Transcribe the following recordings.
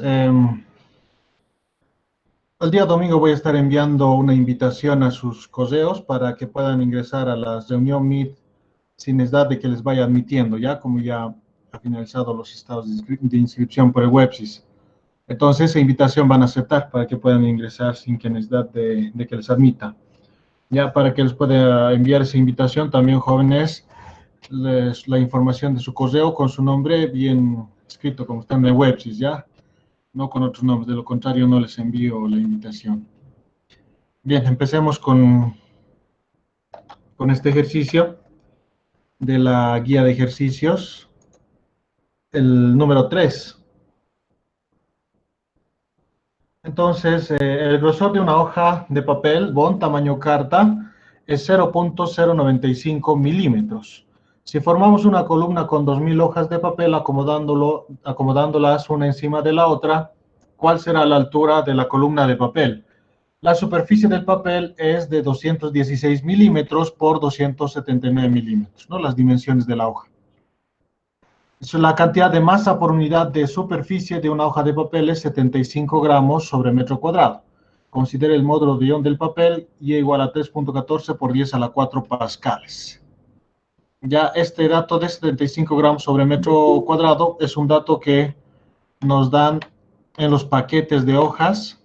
el día domingo voy a estar enviando una invitación a sus correos para que puedan ingresar a la reunión Meet sin necesidad de que les vaya admitiendo, ya como ya ha finalizado los estados de inscripción por el WebSys. Entonces, esa invitación van a aceptar para que puedan ingresar sin que necesidad de que les admita. Ya para que les pueda enviar esa invitación, también jóvenes, la información de su correo con su nombre bien escrito como está en el WebSys, ya, no con otros nombres, de lo contrario no les envío la invitación. Bien, empecemos con este ejercicio de la guía de ejercicios, el número 3. Entonces, el grosor de una hoja de papel bond tamaño carta es 0.095 milímetros. Si formamos una columna con 2000 hojas de papel acomodándolas una encima de la otra, ¿cuál será la altura de la columna de papel? La superficie del papel es de 216 milímetros por 279 milímetros, ¿no? Las dimensiones de la hoja. La cantidad de masa por unidad de superficie de una hoja de papel es 75 gramos sobre metro cuadrado. Considere el módulo de ion del papel y igual a 3.14 por 10 a la 4 pascales. Ya este dato de 75 gramos sobre metro cuadrado es un dato que nos dan en los paquetes de hojas.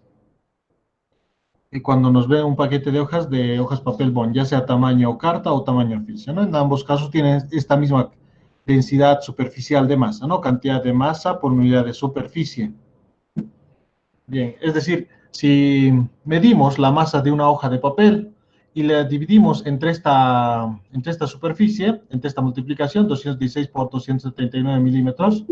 Y cuando nos ve un paquete de hojas papel bond, ya sea tamaño carta o tamaño oficio, ¿no? En ambos casos tienen esta misma densidad superficial de masa, ¿no? Cantidad de masa por unidad de superficie. Bien, es decir, si medimos la masa de una hoja de papel y la dividimos entre esta superficie, entre esta multiplicación, 216 por 279 milímetros,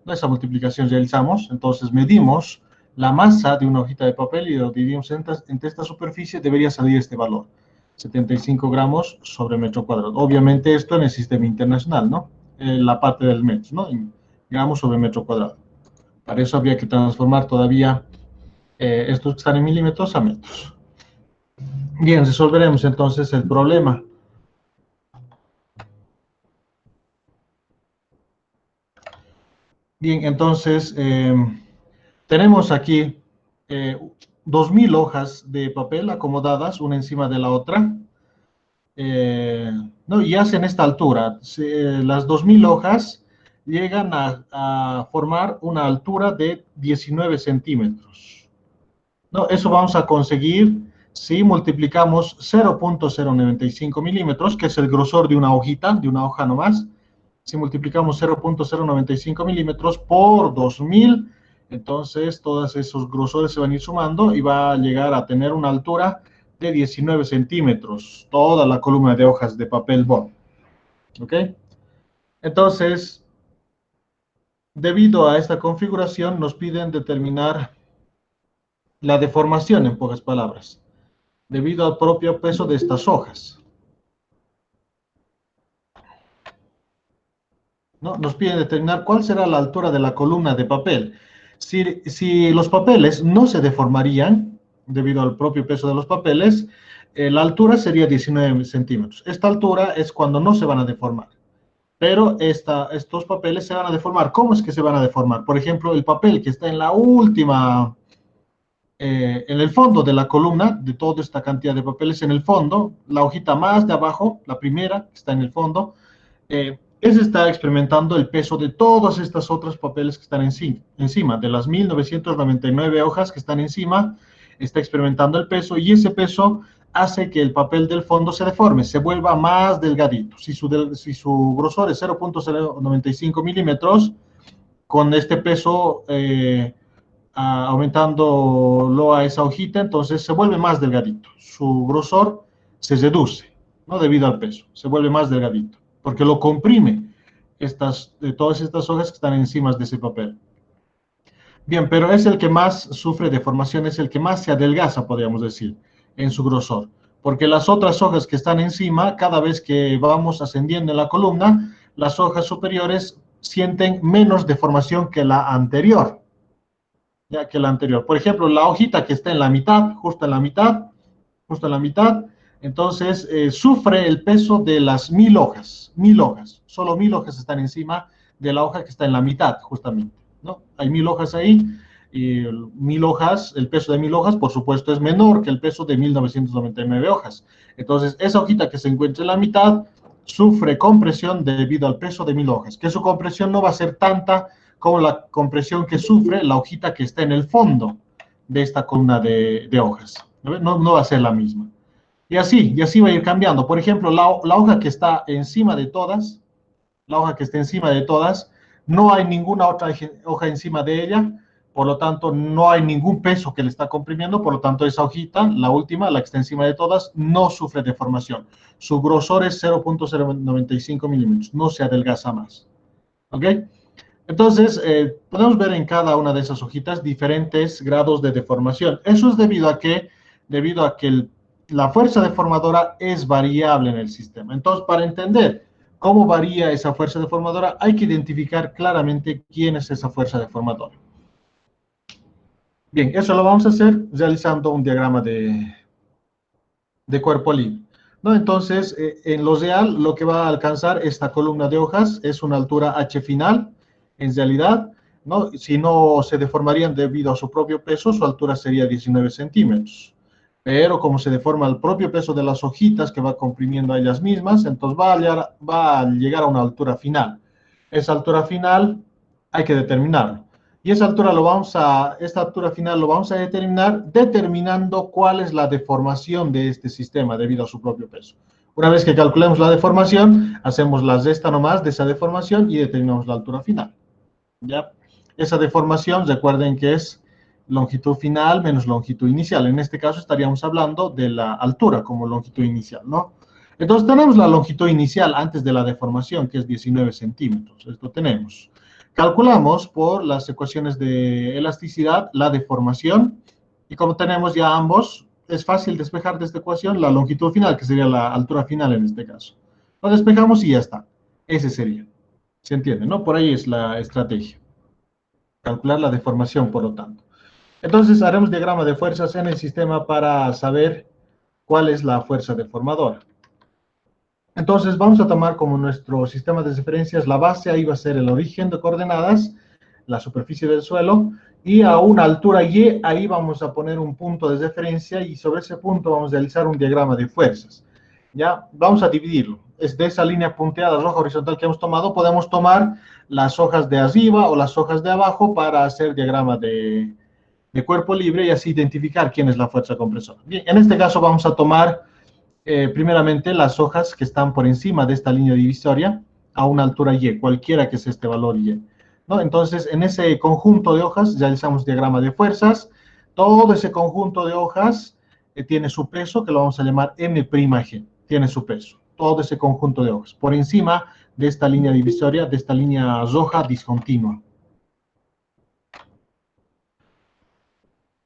esa multiplicación realizamos, entonces medimos la masa de una hojita de papel y lo dividimos entre esta superficie, debería salir este valor, 75 gramos sobre metro cuadrado. Obviamente esto en el sistema internacional, ¿no? La parte del metro, ¿no? En gramos sobre metro cuadrado. Para eso habría que transformar todavía estos que están en milímetros a metros. Bien, resolveremos entonces el problema. Bien, entonces tenemos aquí 2000 hojas de papel acomodadas una encima de la otra, ¿no? Y hacen esta altura. Las 2000 hojas llegan a formar una altura de 19 centímetros. ¿No? Eso vamos a conseguir si multiplicamos 0.095 milímetros, que es el grosor de una hojita, de una hoja nomás. Si multiplicamos 0.095 milímetros por 2000, entonces todos esos grosores se van a ir sumando y va a llegar a tener una altura de 19 centímetros, toda la columna de hojas de papel bond. ¿Ok? Entonces, debido a esta configuración, nos piden determinar la deformación, en pocas palabras, debido al propio peso de estas hojas. ¿No? Nos piden determinar cuál será la altura de la columna de papel. Si los papeles no se deformarían, debido al propio peso de los papeles, la altura sería 19 centímetros. Esta altura es cuando no se van a deformar. Pero estos papeles se van a deformar. ¿Cómo es que se van a deformar? Por ejemplo, el papel que está en la última, en el fondo de la columna, de toda esta cantidad de papeles en el fondo, la hojita más de abajo, la primera que está en el fondo, ese está experimentando el peso de todas estas otras papeles que están encima, de las 1999 hojas que están encima, está experimentando el peso y ese peso hace que el papel del fondo se deforme, se vuelva más delgadito. Si su grosor es 0.095 milímetros, con este peso aumentándolo a esa hojita, entonces se vuelve más delgadito. Su grosor se reduce, ¿no? Debido al peso, se vuelve más delgadito, porque lo comprime todas estas hojas que están encima de ese papel. Bien, pero es el que más sufre deformación, es el que más se adelgaza, podríamos decir, en su grosor. Porque las otras hojas que están encima, cada vez que vamos ascendiendo en la columna, las hojas superiores sienten menos deformación que la anterior. Ya que la anterior. Por ejemplo, la hojita que está en la mitad, justo en la mitad, entonces sufre el peso de las 1000 hojas, solo 1000 hojas están encima de la hoja que está en la mitad, justamente, ¿no? Hay 1000 hojas ahí, Y 1000 hojas, el peso de 1000 hojas, por supuesto, es menor que el peso de 1999 hojas. Entonces, esa hojita que se encuentra en la mitad sufre compresión debido al peso de 1000 hojas, que su compresión no va a ser tanta como la compresión que sufre la hojita que está en el fondo de esta columna de hojas. No va a ser la misma. Y así va a ir cambiando. Por ejemplo, la hoja que está encima de todas, la hoja que está encima de todas, no hay ninguna otra hoja encima de ella, por lo tanto, no hay ningún peso que le está comprimiendo, por lo tanto, esa hojita, la última, la que está encima de todas, no sufre deformación. Su grosor es 0.095 milímetros, no se adelgaza más. ¿Ok? Entonces, podemos ver en cada una de esas hojitas diferentes grados de deformación. Eso es debido a que la fuerza deformadora es variable en el sistema. Entonces, para entender cómo varía esa fuerza deformadora, hay que identificar claramente quién es esa fuerza deformadora. Bien, eso lo vamos a hacer realizando un diagrama de cuerpo libre, ¿no? Entonces, en lo real, lo que va a alcanzar esta columna de hojas es una altura H final, en realidad, ¿no? Si no se deformarían debido a su propio peso, su altura sería 19 centímetros. Pero como se deforma el propio peso de las hojitas que va comprimiendo a ellas mismas, entonces va a llegar a una altura final. Esa altura final hay que determinarlo. Y esta altura final lo vamos a determinar determinando cuál es la deformación de este sistema debido a su propio peso. Una vez que calculemos la deformación, hacemos la resta nomás de esa deformación y determinamos la altura final. ¿Ya? Esa deformación, recuerden que es longitud final menos longitud inicial. En este caso estaríamos hablando de la altura como longitud inicial, ¿no? Entonces tenemos la longitud inicial antes de la deformación, que es 19 centímetros. Esto tenemos. Calculamos por las ecuaciones de elasticidad la deformación, y como tenemos ya ambos, es fácil despejar de esta ecuación la longitud final, que sería la altura final en este caso. Lo despejamos y ya está. Ese sería. ¿Se entiende, no? Por ahí es la estrategia. Calcular la deformación, por lo tanto. Entonces, haremos diagrama de fuerzas en el sistema para saber cuál es la fuerza deformadora. Entonces, vamos a tomar como nuestro sistema de referencias la base, ahí va a ser el origen de coordenadas, la superficie del suelo, y a una altura Y, ahí vamos a poner un punto de referencia, y sobre ese punto vamos a realizar un diagrama de fuerzas. ¿Ya? Vamos a dividirlo. Es de esa línea punteada roja horizontal que hemos tomado, podemos tomar las hojas de arriba o las hojas de abajo para hacer diagrama de cuerpo libre y así identificar quién es la fuerza compresora. Bien, en este caso vamos a tomar primeramente las hojas que están por encima de esta línea divisoria a una altura Y, cualquiera que sea este valor Y, ¿no? Entonces, en ese conjunto de hojas realizamos diagrama de fuerzas. Todo ese conjunto de hojas tiene su peso, que lo vamos a llamar M'G, tiene su peso. Todo ese conjunto de hojas, por encima de esta línea divisoria, de esta línea roja discontinua.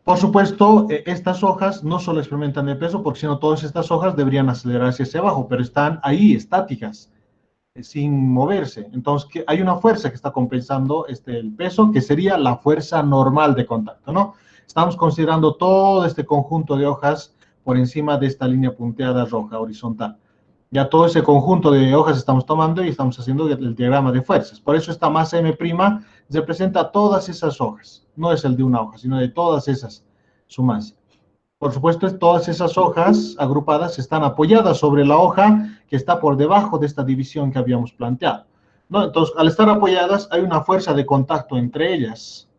Por supuesto, estas hojas no solo experimentan el peso, porque si no todas estas hojas deberían acelerarse hacia abajo, pero están ahí estáticas, sin moverse. Entonces, hay una fuerza que está compensando el peso, que sería la fuerza normal de contacto, ¿no? Estamos considerando todo este conjunto de hojas por encima de esta línea punteada roja horizontal. Ya todo ese conjunto de hojas estamos tomando y estamos haciendo el diagrama de fuerzas. Por eso esta masa M' representa todas esas hojas. No es el de una hoja, sino de todas esas, su masa. Por supuesto, todas esas hojas agrupadas están apoyadas sobre la hoja que está por debajo de esta división que habíamos planteado, ¿no? Entonces, al estar apoyadas, hay una fuerza de contacto entre ellas,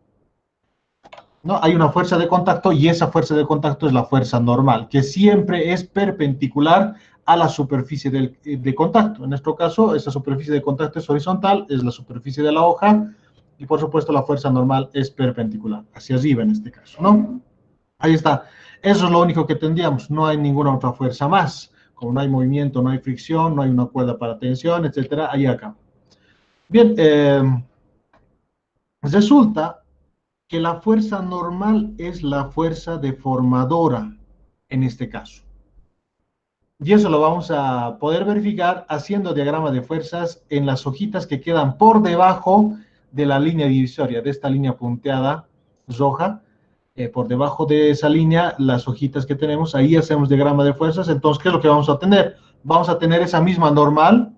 ¿no? Hay una fuerza de contacto y esa fuerza de contacto es la fuerza normal, que siempre es perpendicular a la superficie de contacto. En nuestro caso, esa superficie de contacto es horizontal, es la superficie de la hoja, y por supuesto la fuerza normal es perpendicular, hacia arriba en este caso, ¿no? Ahí está. Eso es lo único que tendríamos. No hay ninguna otra fuerza más. Como no hay movimiento, no hay fricción, no hay una cuerda para tensión, etcétera, ahí acá. Bien, resulta que la fuerza normal es la fuerza deformadora en este caso. Y eso lo vamos a poder verificar haciendo diagrama de fuerzas en las hojitas que quedan por debajo de la línea divisoria, de esta línea punteada roja. Por debajo de esa línea, las hojitas que tenemos, ahí hacemos diagrama de fuerzas. Entonces, ¿qué es lo que vamos a tener? Vamos a tener esa misma normal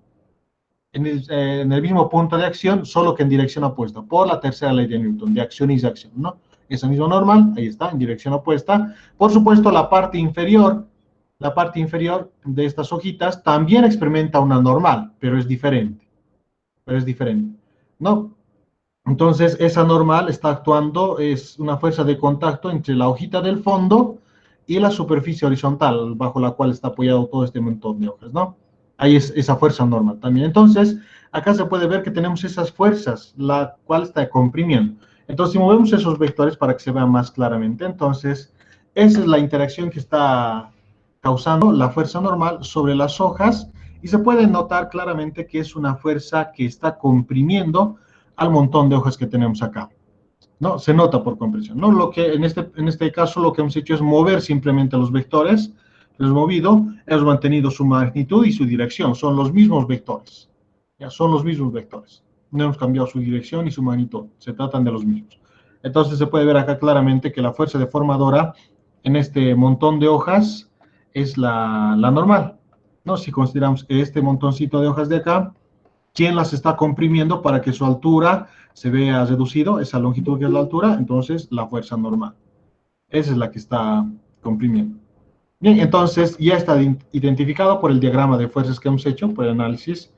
en el mismo punto de acción, solo que en dirección opuesta, por la tercera ley de Newton, de acción y reacción, ¿no? esa misma normal, ahí está, en dirección opuesta. Por supuesto, la parte inferior de estas hojitas también experimenta una normal, pero es diferente, ¿no? Entonces, esa normal está actuando, es una fuerza de contacto entre la hojita del fondo y la superficie horizontal bajo la cual está apoyado todo este montón de hojas, ¿no? Ahí es esa fuerza normal también. Entonces, acá se puede ver que tenemos esas fuerzas, la cual está comprimiendo. Entonces, si movemos esos vectores para que se vea más claramente, entonces, esa es la interacción que está causando la fuerza normal sobre las hojas y se puede notar claramente que es una fuerza que está comprimiendo al montón de hojas que tenemos acá. ¿No? Se nota por compresión. ¿No? Lo que en este caso lo que hemos hecho es mover simplemente los vectores, los movido, hemos mantenido su magnitud y su dirección, son los mismos vectores. Ya son los mismos vectores. No hemos cambiado su dirección y su magnitud, se tratan de los mismos. Entonces se puede ver acá claramente que la fuerza deformadora en este montón de hojas es la normal. ¿No? Si consideramos que este montoncito de hojas de acá, ¿quién las está comprimiendo para que su altura se vea reducido? Esa longitud que es la altura, entonces la fuerza normal. Esa es la que está comprimiendo. Bien, entonces ya está identificado por el diagrama de fuerzas que hemos hecho, por el análisis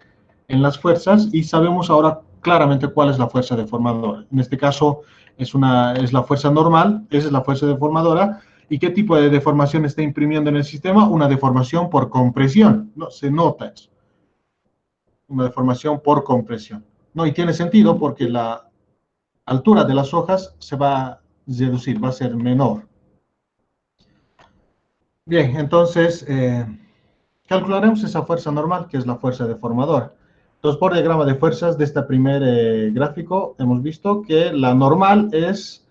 en las fuerzas, y sabemos ahora claramente cuál es la fuerza deformadora. En este caso es la fuerza normal, esa es la fuerza deformadora. ¿Y qué tipo de deformación está imprimiendo en el sistema? Una deformación por compresión. No, se nota eso. Una deformación por compresión. ¿No? Y tiene sentido porque la altura de las hojas se va a reducir, va a ser menor. Bien, entonces calcularemos esa fuerza normal, que es la fuerza deformadora. Entonces, por diagrama de fuerzas de este primer gráfico, hemos visto que la normal es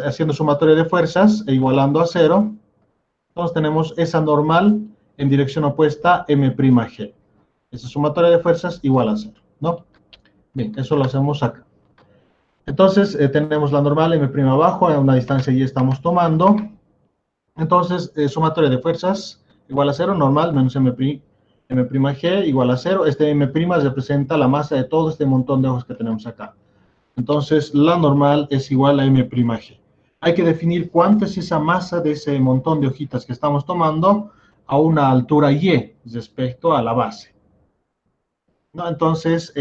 haciendo sumatoria de fuerzas e igualando a cero. Entonces, tenemos esa normal en dirección opuesta, m'G. Esa sumatoria de fuerzas igual a cero, ¿no? Bien, eso lo hacemos acá. Entonces, tenemos la normal M' abajo, a una distancia y estamos tomando. Entonces, sumatoria de fuerzas igual a cero, normal menos M'G igual a cero. Este M' representa la masa de todo este montón de hojas que tenemos acá. Entonces, la normal es igual a M'G. Hay que definir cuánto es esa masa de ese montón de hojitas que estamos tomando a una altura y respecto a la base, ¿no? Entonces,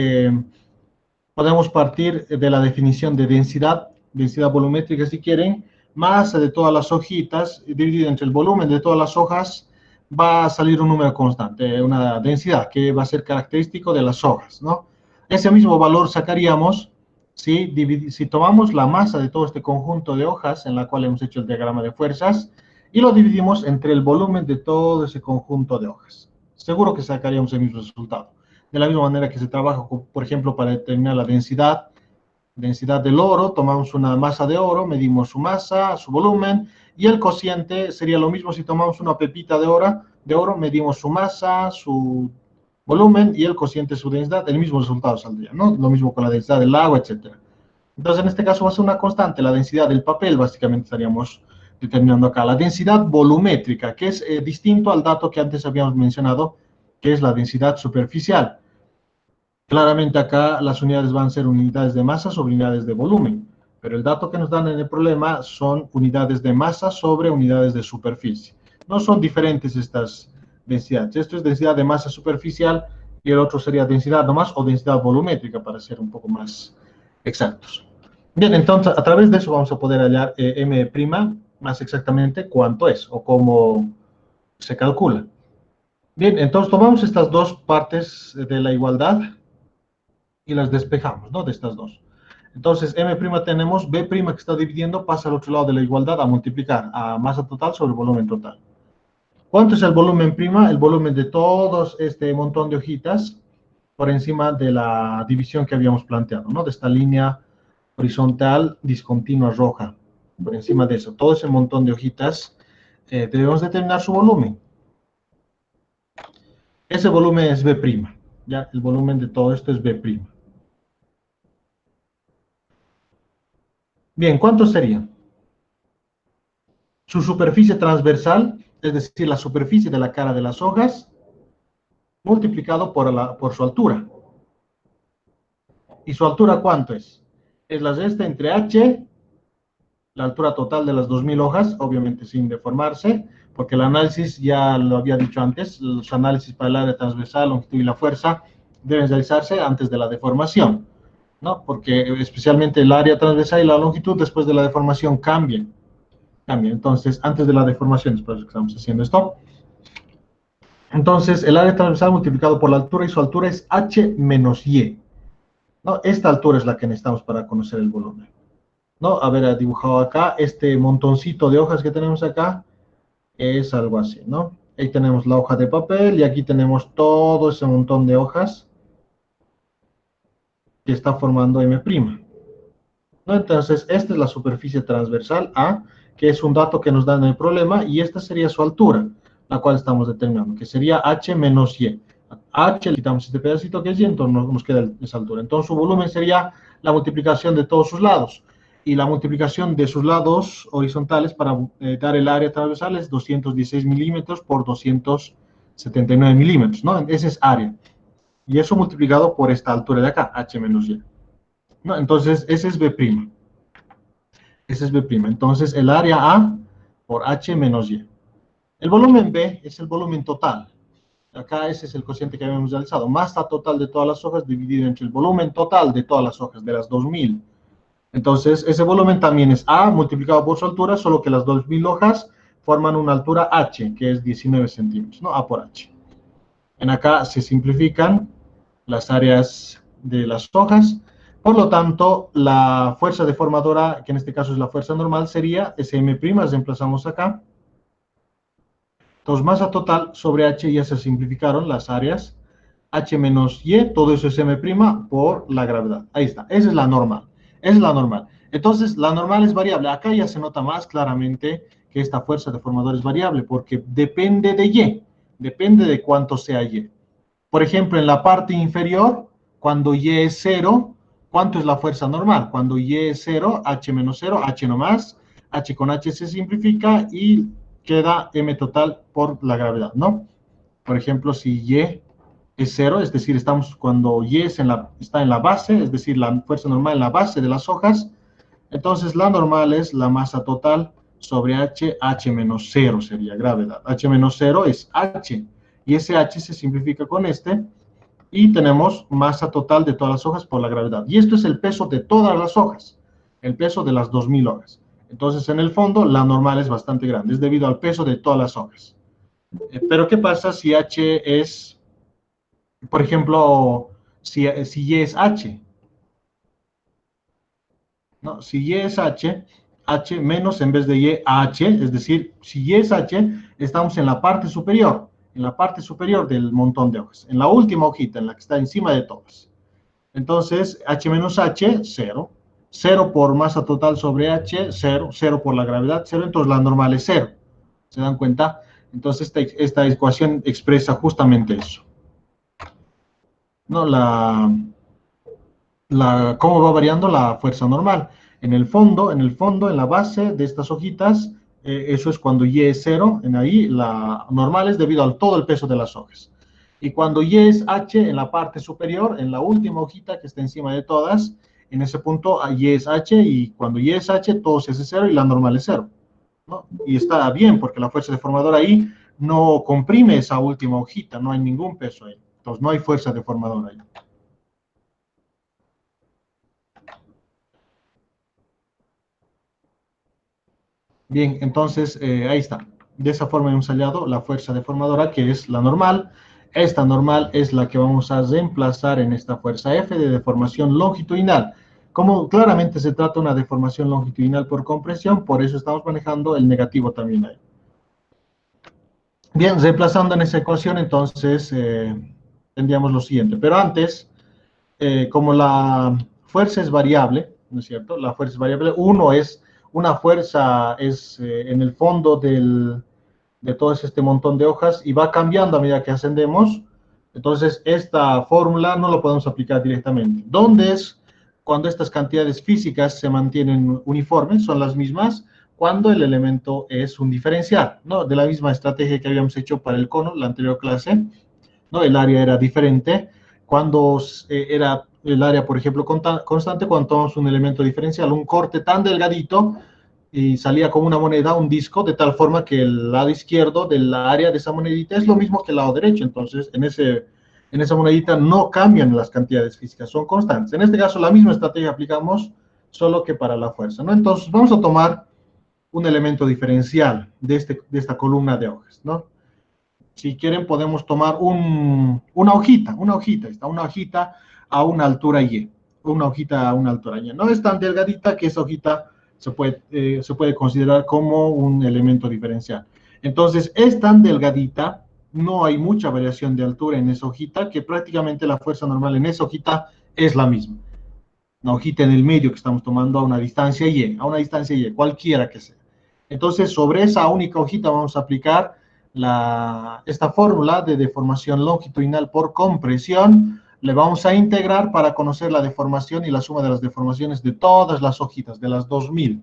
podemos partir de la definición de densidad volumétrica si quieren, masa de todas las hojitas, dividido entre el volumen de todas las hojas, va a salir un número constante, una densidad que va a ser característico de las hojas, ¿no? Ese mismo valor sacaríamos si tomamos la masa de todo este conjunto de hojas en la cual hemos hecho el diagrama de fuerzas y lo dividimos entre el volumen de todo ese conjunto de hojas. Seguro que sacaríamos el mismo resultado. De la misma manera que se trabaja, por ejemplo, para determinar la densidad del oro, tomamos una masa de oro, medimos su masa, su volumen, y el cociente sería lo mismo si tomamos una pepita de oro, medimos su masa, su volumen y el cociente, su densidad, el mismo resultado saldría, ¿no? Lo mismo con la densidad del agua, etcétera. Entonces, en este caso va a ser una constante, la densidad del papel, básicamente estaríamos determinando acá. La densidad volumétrica, que es distinto al dato que antes habíamos mencionado, que es la densidad superficial. Claramente acá las unidades van a ser unidades de masa sobre unidades de volumen, pero el dato que nos dan en el problema son unidades de masa sobre unidades de superficie. No son diferentes estas densidades. Esto es densidad de masa superficial y el otro sería densidad nomás o densidad volumétrica para ser un poco más exactos. Bien, entonces a través de eso vamos a poder hallar M' más exactamente cuánto es o cómo se calcula. Bien, entonces tomamos estas dos partes de la igualdad y las despejamos, ¿no? De estas dos. Entonces, M' tenemos, B' que está dividiendo, pasa al otro lado de la igualdad a multiplicar a masa total sobre volumen total. ¿Cuánto es el volumen prima? El volumen de todos este montón de hojitas por encima de la división que habíamos planteado, ¿no? De esta línea horizontal discontinua roja. Por encima de eso, todo ese montón de hojitas, debemos determinar su volumen. Ese volumen es B', ¿ya? El volumen de todo esto es B'. Bien, ¿cuánto sería? Su superficie transversal, es decir, la superficie de la cara de las hojas, multiplicado por su altura. ¿Y su altura cuánto es? Es la resta entre h la altura total de las 2000 hojas, obviamente sin deformarse, porque el análisis, ya lo había dicho antes, los análisis para el área transversal, longitud y la fuerza deben realizarse antes de la deformación, ¿no? Porque especialmente el área transversal y la longitud después de la deformación cambian. Entonces, antes de la deformación, es por eso que estamos haciendo esto. Entonces, el área transversal multiplicado por la altura, y su altura es h menos y. ¿No? Esta altura es la que necesitamos para conocer el volumen. ¿No? Haber dibujado acá, este montoncito de hojas que tenemos acá, es algo así, ¿no? Ahí tenemos la hoja de papel y aquí tenemos todo ese montón de hojas que está formando M', ¿no? Entonces, esta es la superficie transversal A, que es un dato que nos da en el problema, y esta sería su altura, la cual estamos determinando, que sería H menos Y. H, le quitamos este pedacito que es Y, entonces nos queda esa altura. Entonces, su volumen sería la multiplicación de todos sus lados, y la multiplicación de sus lados horizontales para dar el área transversal es 216 milímetros por 279 milímetros, ¿no? Ese es área. Y eso multiplicado por esta altura de acá, H menos Y. ¿No? Entonces, ese es B'. Ese es B'. Entonces, el área A por H menos Y. El volumen B es el volumen total. Acá ese es el cociente que habíamos realizado. Masa total de todas las hojas dividido entre el volumen total de todas las hojas, de las 2000. Entonces, ese volumen también es A multiplicado por su altura, solo que las 2000 hojas forman una altura H, que es 19 centímetros, ¿no? A por H. En acá se simplifican las áreas de las hojas. Por lo tanto, la fuerza deformadora, que en este caso es la fuerza normal, sería Sm', reemplazamos acá. Entonces, masa total sobre H, ya se simplificaron las áreas. H menos Y, todo eso es M' por la gravedad. Ahí está, esa es la normal. Esa es la normal. Entonces, la normal es variable. Acá ya se nota más claramente que esta fuerza deformadora es variable, porque depende de Y, depende de cuánto sea Y. Por ejemplo, en la parte inferior, cuando Y es 0, ¿cuánto es la fuerza normal? Cuando Y es 0, H menos 0, H no más, H con H se simplifica y queda M total por la gravedad, ¿no? Por ejemplo, si Y es 0, es decir, cuando Y está en la base, es decir, la fuerza normal en la base de las hojas, entonces la normal es la masa total sobre H menos 0 sería gravedad. H menos 0 es H, y ese H se simplifica con este, y tenemos masa total de todas las hojas por la gravedad. Y esto es el peso de todas las hojas, el peso de las 2000 hojas. Entonces, en el fondo, la normal es bastante grande, es debido al peso de todas las hojas. Pero, ¿qué pasa si H es, por ejemplo, si Y es H? ¿No? Si Y es H, H menos en vez de Y, H, es decir, si Y es H, estamos en la parte superior del montón de hojas, en la última hojita, en la que está encima de todas. Entonces, H menos H, 0. 0 por masa total sobre H, 0. 0 por la gravedad, 0. Entonces, la normal es 0. ¿Se dan cuenta? Entonces, esta ecuación expresa justamente eso. ¿No? Cómo va variando la fuerza normal. En el fondo, en la base de estas hojitas, eso es cuando Y es 0, en ahí la normal es debido al todo el peso de las hojas. Y cuando Y es H, en la parte superior, en la última hojita que está encima de todas, en ese punto Y es H, y cuando Y es H, todo se hace 0 y la normal es 0, ¿no? Y está bien, porque la fuerza deformadora ahí no comprime esa última hojita, no hay ningún peso ahí. Entonces no hay fuerza deformadora ahí. Bien, entonces ahí está. De esa forma hemos hallado la fuerza deformadora, que es la normal. Esta normal es la que vamos a reemplazar en esta fuerza F de deformación longitudinal. Como claramente se trata de una deformación longitudinal por compresión, por eso estamos manejando el negativo también ahí. Bien, reemplazando en esa ecuación, entonces tendríamos lo siguiente. Pero antes, como la fuerza es variable, ¿no es cierto? La fuerza es variable. Uno es una fuerza, es en el fondo de todo este montón de hojas y va cambiando a medida que ascendemos. Entonces, esta fórmula no lo podemos aplicar directamente. ¿Dónde es cuando estas cantidades físicas se mantienen uniformes, son las mismas? Cuando el elemento es un diferencial, ¿no? De la misma estrategia que habíamos hecho para el cono, la anterior clase, ¿no? El área era diferente. Cuando era el área, por ejemplo, constante, cuando tomamos un elemento diferencial, un corte tan delgadito, y salía como una moneda, un disco, de tal forma que el lado izquierdo del área de esa monedita es lo mismo que el lado derecho. Entonces, en esa monedita no cambian las cantidades físicas, son constantes. En este caso, la misma estrategia aplicamos, solo que para la fuerza, ¿no? Entonces, vamos a tomar un elemento diferencial de esta columna de hojas, ¿no? Si quieren, podemos tomar una hojita, está una hojita a una altura Y, una hojita a una altura Y. No es tan delgadita que esa hojita se puede considerar como un elemento diferencial. Entonces, es tan delgadita, no hay mucha variación de altura en esa hojita, que prácticamente la fuerza normal en esa hojita es la misma. Una hojita en el medio que estamos tomando a una distancia Y, cualquiera que sea. Entonces, sobre esa única hojita vamos a aplicar esta fórmula de deformación longitudinal por compresión. Le vamos a integrar para conocer la deformación y la suma de las deformaciones de todas las hojitas, de las 2000.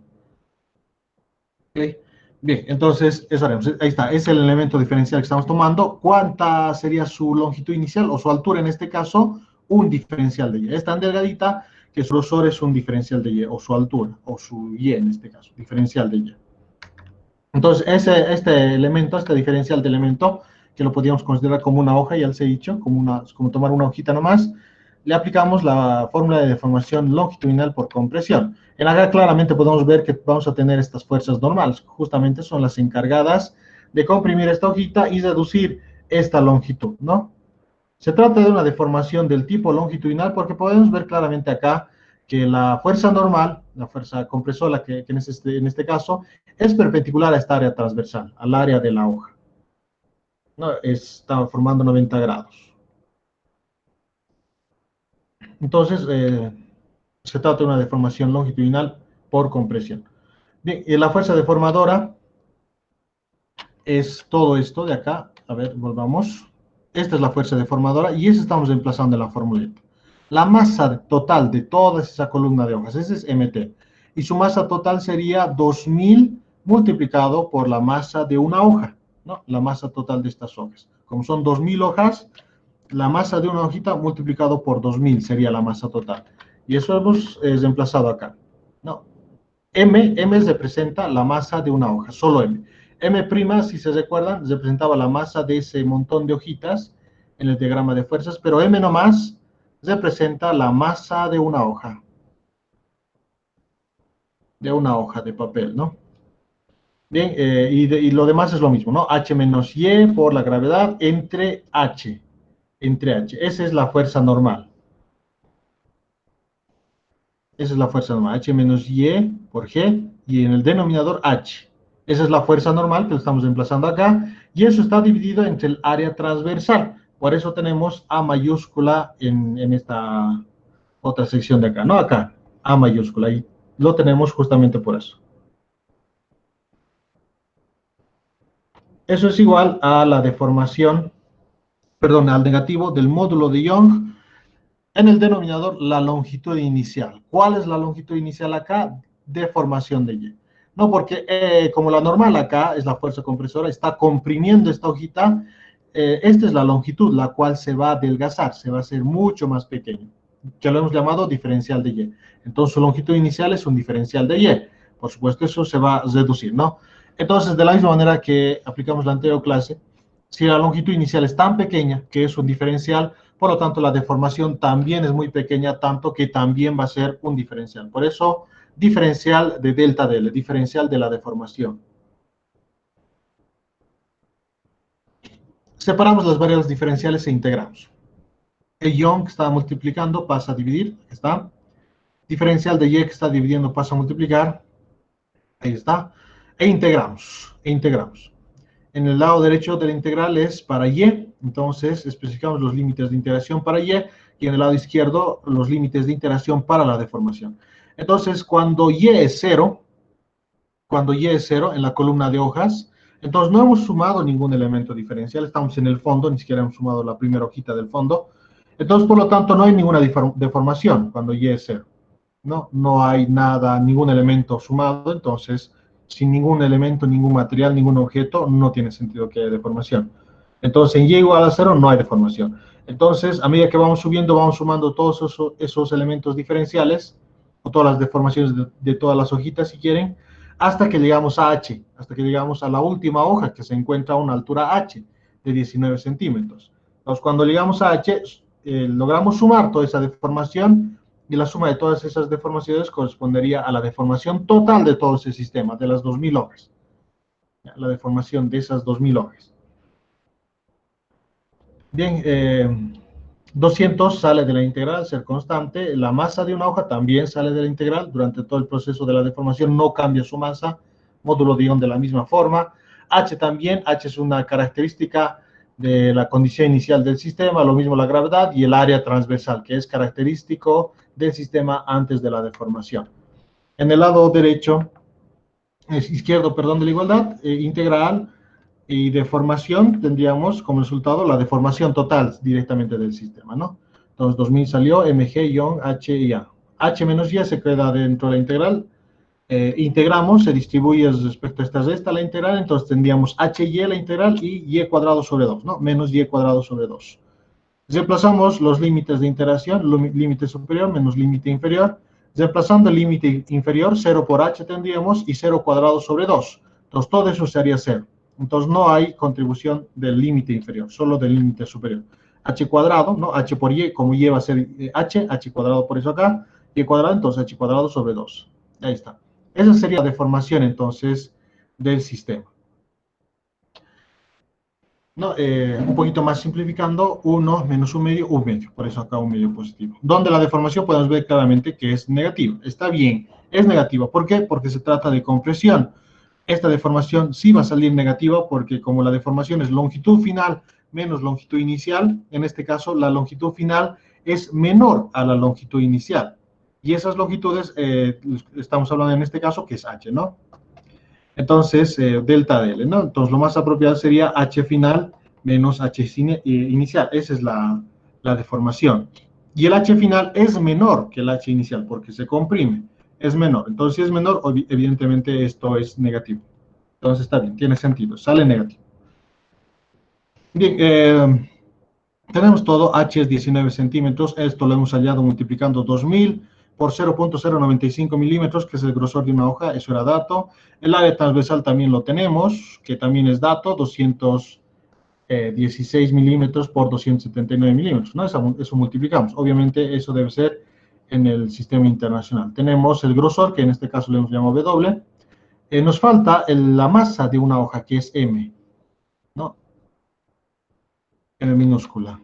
¿Okay? Bien, entonces, eso haremos. Ahí está, es el elemento diferencial que estamos tomando. ¿Cuánta sería su longitud inicial o su altura en este caso? Un diferencial de Y. Es tan delgadita que su grosor es un diferencial de Y, o su altura, o su Y en este caso, diferencial de Y. Entonces, este diferencial de elemento, que lo podríamos considerar como una hoja, ya les he dicho, como tomar una hojita nomás, le aplicamos la fórmula de deformación longitudinal por compresión. En acá claramente podemos ver que vamos a tener estas fuerzas normales, justamente son las encargadas de comprimir esta hojita y reducir esta longitud, ¿no? Se trata de una deformación del tipo longitudinal porque podemos ver claramente acá que la fuerza normal, la fuerza compresora, que en este caso, es perpendicular a esta área transversal, al área de la hoja, ¿no? Está formando 90 grados. Entonces, se trata de una deformación longitudinal por compresión. Bien, y la fuerza deformadora es todo esto de acá. A ver, volvamos. Esta es la fuerza deformadora y eso estamos reemplazando en la formuleta. La masa total de toda esa columna de hojas, ese es MT. Y su masa total sería 2000 multiplicado por la masa de una hoja, ¿no? La masa total de estas hojas. Como son 2000 hojas, la masa de una hojita multiplicado por 2000 sería la masa total. Y eso hemos reemplazado acá, ¿no? M representa la masa de una hoja, solo M. M', si se recuerdan, representaba la masa de ese montón de hojitas en el diagrama de fuerzas, pero M nomás representa la masa de una hoja de papel, ¿no? Bien, y lo demás es lo mismo, ¿no? H menos Y por la gravedad entre H. Esa es la fuerza normal. Esa es la fuerza normal. H menos Y por G y en el denominador H. Esa es la fuerza normal que lo estamos reemplazando acá y eso está dividido entre el área transversal. Por eso tenemos A mayúscula en esta otra sección de acá, ¿no? Acá, A mayúscula y lo tenemos justamente por eso. Eso es igual a la deformación, perdón, al negativo del módulo de Young en el denominador la longitud inicial. ¿Cuál es la longitud inicial acá? Deformación de Y. No, porque como la normal acá es la fuerza compresora, está comprimiendo esta hojita, esta es la longitud, la cual se va a adelgazar, se va a hacer mucho más pequeño, que lo hemos llamado diferencial de Y. Entonces su longitud inicial es un diferencial de Y. Por supuesto, eso se va a reducir, ¿no? Entonces, de la misma manera que aplicamos la anterior clase, si la longitud inicial es tan pequeña, que es un diferencial, por lo tanto, la deformación también es muy pequeña, tanto que también va a ser un diferencial. Por eso, diferencial de delta DL, diferencial de la deformación. Separamos las variables diferenciales e integramos. El Young que está multiplicando pasa a dividir, aquí está. Diferencial de Y que está dividiendo pasa a multiplicar, ahí está. E integramos. En el lado derecho de la integral es para Y, entonces especificamos los límites de integración para Y, y en el lado izquierdo los límites de integración para la deformación. Entonces, cuando Y es 0, en la columna de hojas, entonces no hemos sumado ningún elemento diferencial, estamos en el fondo, ni siquiera hemos sumado la primera hojita del fondo, entonces por lo tanto no hay ninguna deformación cuando Y es 0, no hay nada, ningún elemento sumado, entonces sin ningún elemento, ningún material, ningún objeto, no tiene sentido que haya deformación. Entonces, en Y igual a 0 no hay deformación. Entonces, a medida que vamos subiendo, vamos sumando todos esos elementos diferenciales, o todas las deformaciones de todas las hojitas, si quieren, hasta que llegamos a H, hasta que llegamos a la última hoja que se encuentra a una altura H de 19 centímetros. Entonces, cuando llegamos a H, logramos sumar toda esa deformación y la suma de todas esas deformaciones correspondería a la deformación total de todo ese sistema, de las 2000 hojas. La deformación de esas 2000 hojas. Bien, 200 sale de la integral, ser constante. La masa de una hoja también sale de la integral. Durante todo el proceso de la deformación no cambia su masa. Módulo de ion de la misma forma. H también. H es una característica de la condición inicial del sistema. Lo mismo la gravedad y el área transversal, que es característico del sistema antes de la deformación. En el lado derecho, izquierdo, perdón, de la igualdad, integral y deformación, tendríamos como resultado la deformación total directamente del sistema, ¿no? Entonces, 2000 salió mg, h y a. H menos y se queda dentro de la integral. Integramos, se distribuye respecto a esta resta la integral, entonces tendríamos h y la integral y y cuadrado sobre 2, ¿no? Menos y cuadrado sobre 2. Reemplazamos los límites de integración, límite superior menos límite inferior. Reemplazando el límite inferior, 0 por h tendríamos y 0 cuadrado sobre 2. Entonces, todo eso sería 0. Entonces, no hay contribución del límite inferior, solo del límite superior. H cuadrado, ¿no? H por y, como y va a ser h cuadrado por eso acá, y cuadrado, entonces h cuadrado sobre 2. Ahí está. Esa sería la deformación, entonces, del sistema. No, un poquito más simplificando, 1 menos 1 medio, por eso acá 1 medio positivo. Donde la deformación podemos ver claramente que es negativa. Está bien, es negativa. ¿Por qué? Porque se trata de compresión. Esta deformación sí va a salir negativa porque como la deformación es longitud final menos longitud inicial, en este caso la longitud final es menor a la longitud inicial. Y esas longitudes, estamos hablando en este caso que es h, ¿no? Entonces, delta de L, ¿no? Entonces, lo más apropiado sería H final menos H inicial. Esa es la deformación. Y el H final es menor que el H inicial porque se comprime. Es menor. Entonces, si es menor, evidentemente esto es negativo. Entonces, está bien, tiene sentido. Sale negativo. Bien, tenemos todo. H es 19 centímetros. Esto lo hemos hallado multiplicando 2000 por 0.095 milímetros, que es el grosor de una hoja, eso era dato. El área transversal también lo tenemos, que también es dato, 216 milímetros por 279 milímetros, ¿no? Eso multiplicamos. Obviamente eso debe ser en el sistema internacional. Tenemos el grosor, que en este caso le hemos llamado W. Nos falta la masa de una hoja, que es M, ¿no? En minúscula.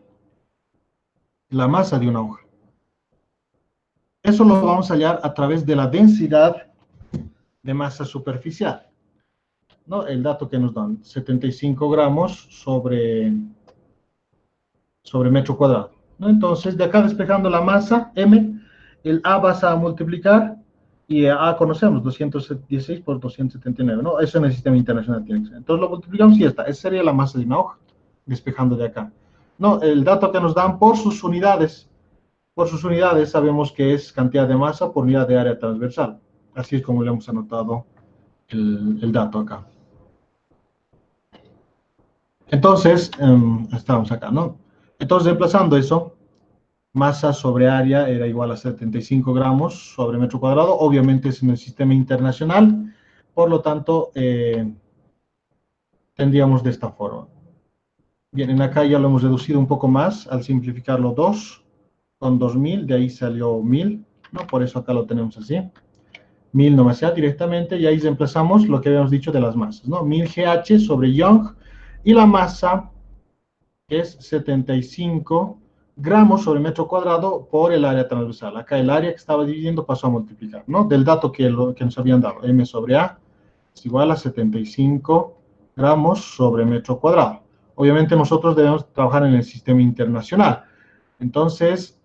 La masa de una hoja. Eso lo vamos a hallar a través de la densidad de masa superficial, ¿no? El dato que nos dan, 75 gramos sobre metro cuadrado, ¿no? Entonces, de acá despejando la masa, M, el A vas a multiplicar, y A conocemos, 216 por 279, ¿no? Eso en el sistema internacional tiene que ser. Entonces lo multiplicamos y ya está. Esa sería la masa de una hoja, despejando de acá. No, el dato que nos dan por sus unidades sabemos que es cantidad de masa por unidad de área transversal. Así es como le hemos anotado el dato acá. Entonces, estamos acá, ¿no? Entonces, reemplazando eso, masa sobre área era igual a 75 gramos sobre metro cuadrado. Obviamente es en el sistema internacional. Por lo tanto, tendríamos de esta forma. Bien, en acá ya lo hemos reducido un poco más al simplificarlo 2 con 2000, de ahí salió 1000, ¿no? Por eso acá lo tenemos así. 1000 nomás ya directamente, y ahí reemplazamos lo que habíamos dicho de las masas, ¿no? 1000 GH sobre Young, y la masa es 75 gramos sobre metro cuadrado por el área transversal. Acá el área que estaba dividiendo pasó a multiplicar, ¿no? Del dato que nos habían dado, M sobre A es igual a 75 gramos sobre metro cuadrado. Obviamente nosotros debemos trabajar en el sistema internacional. Entonces,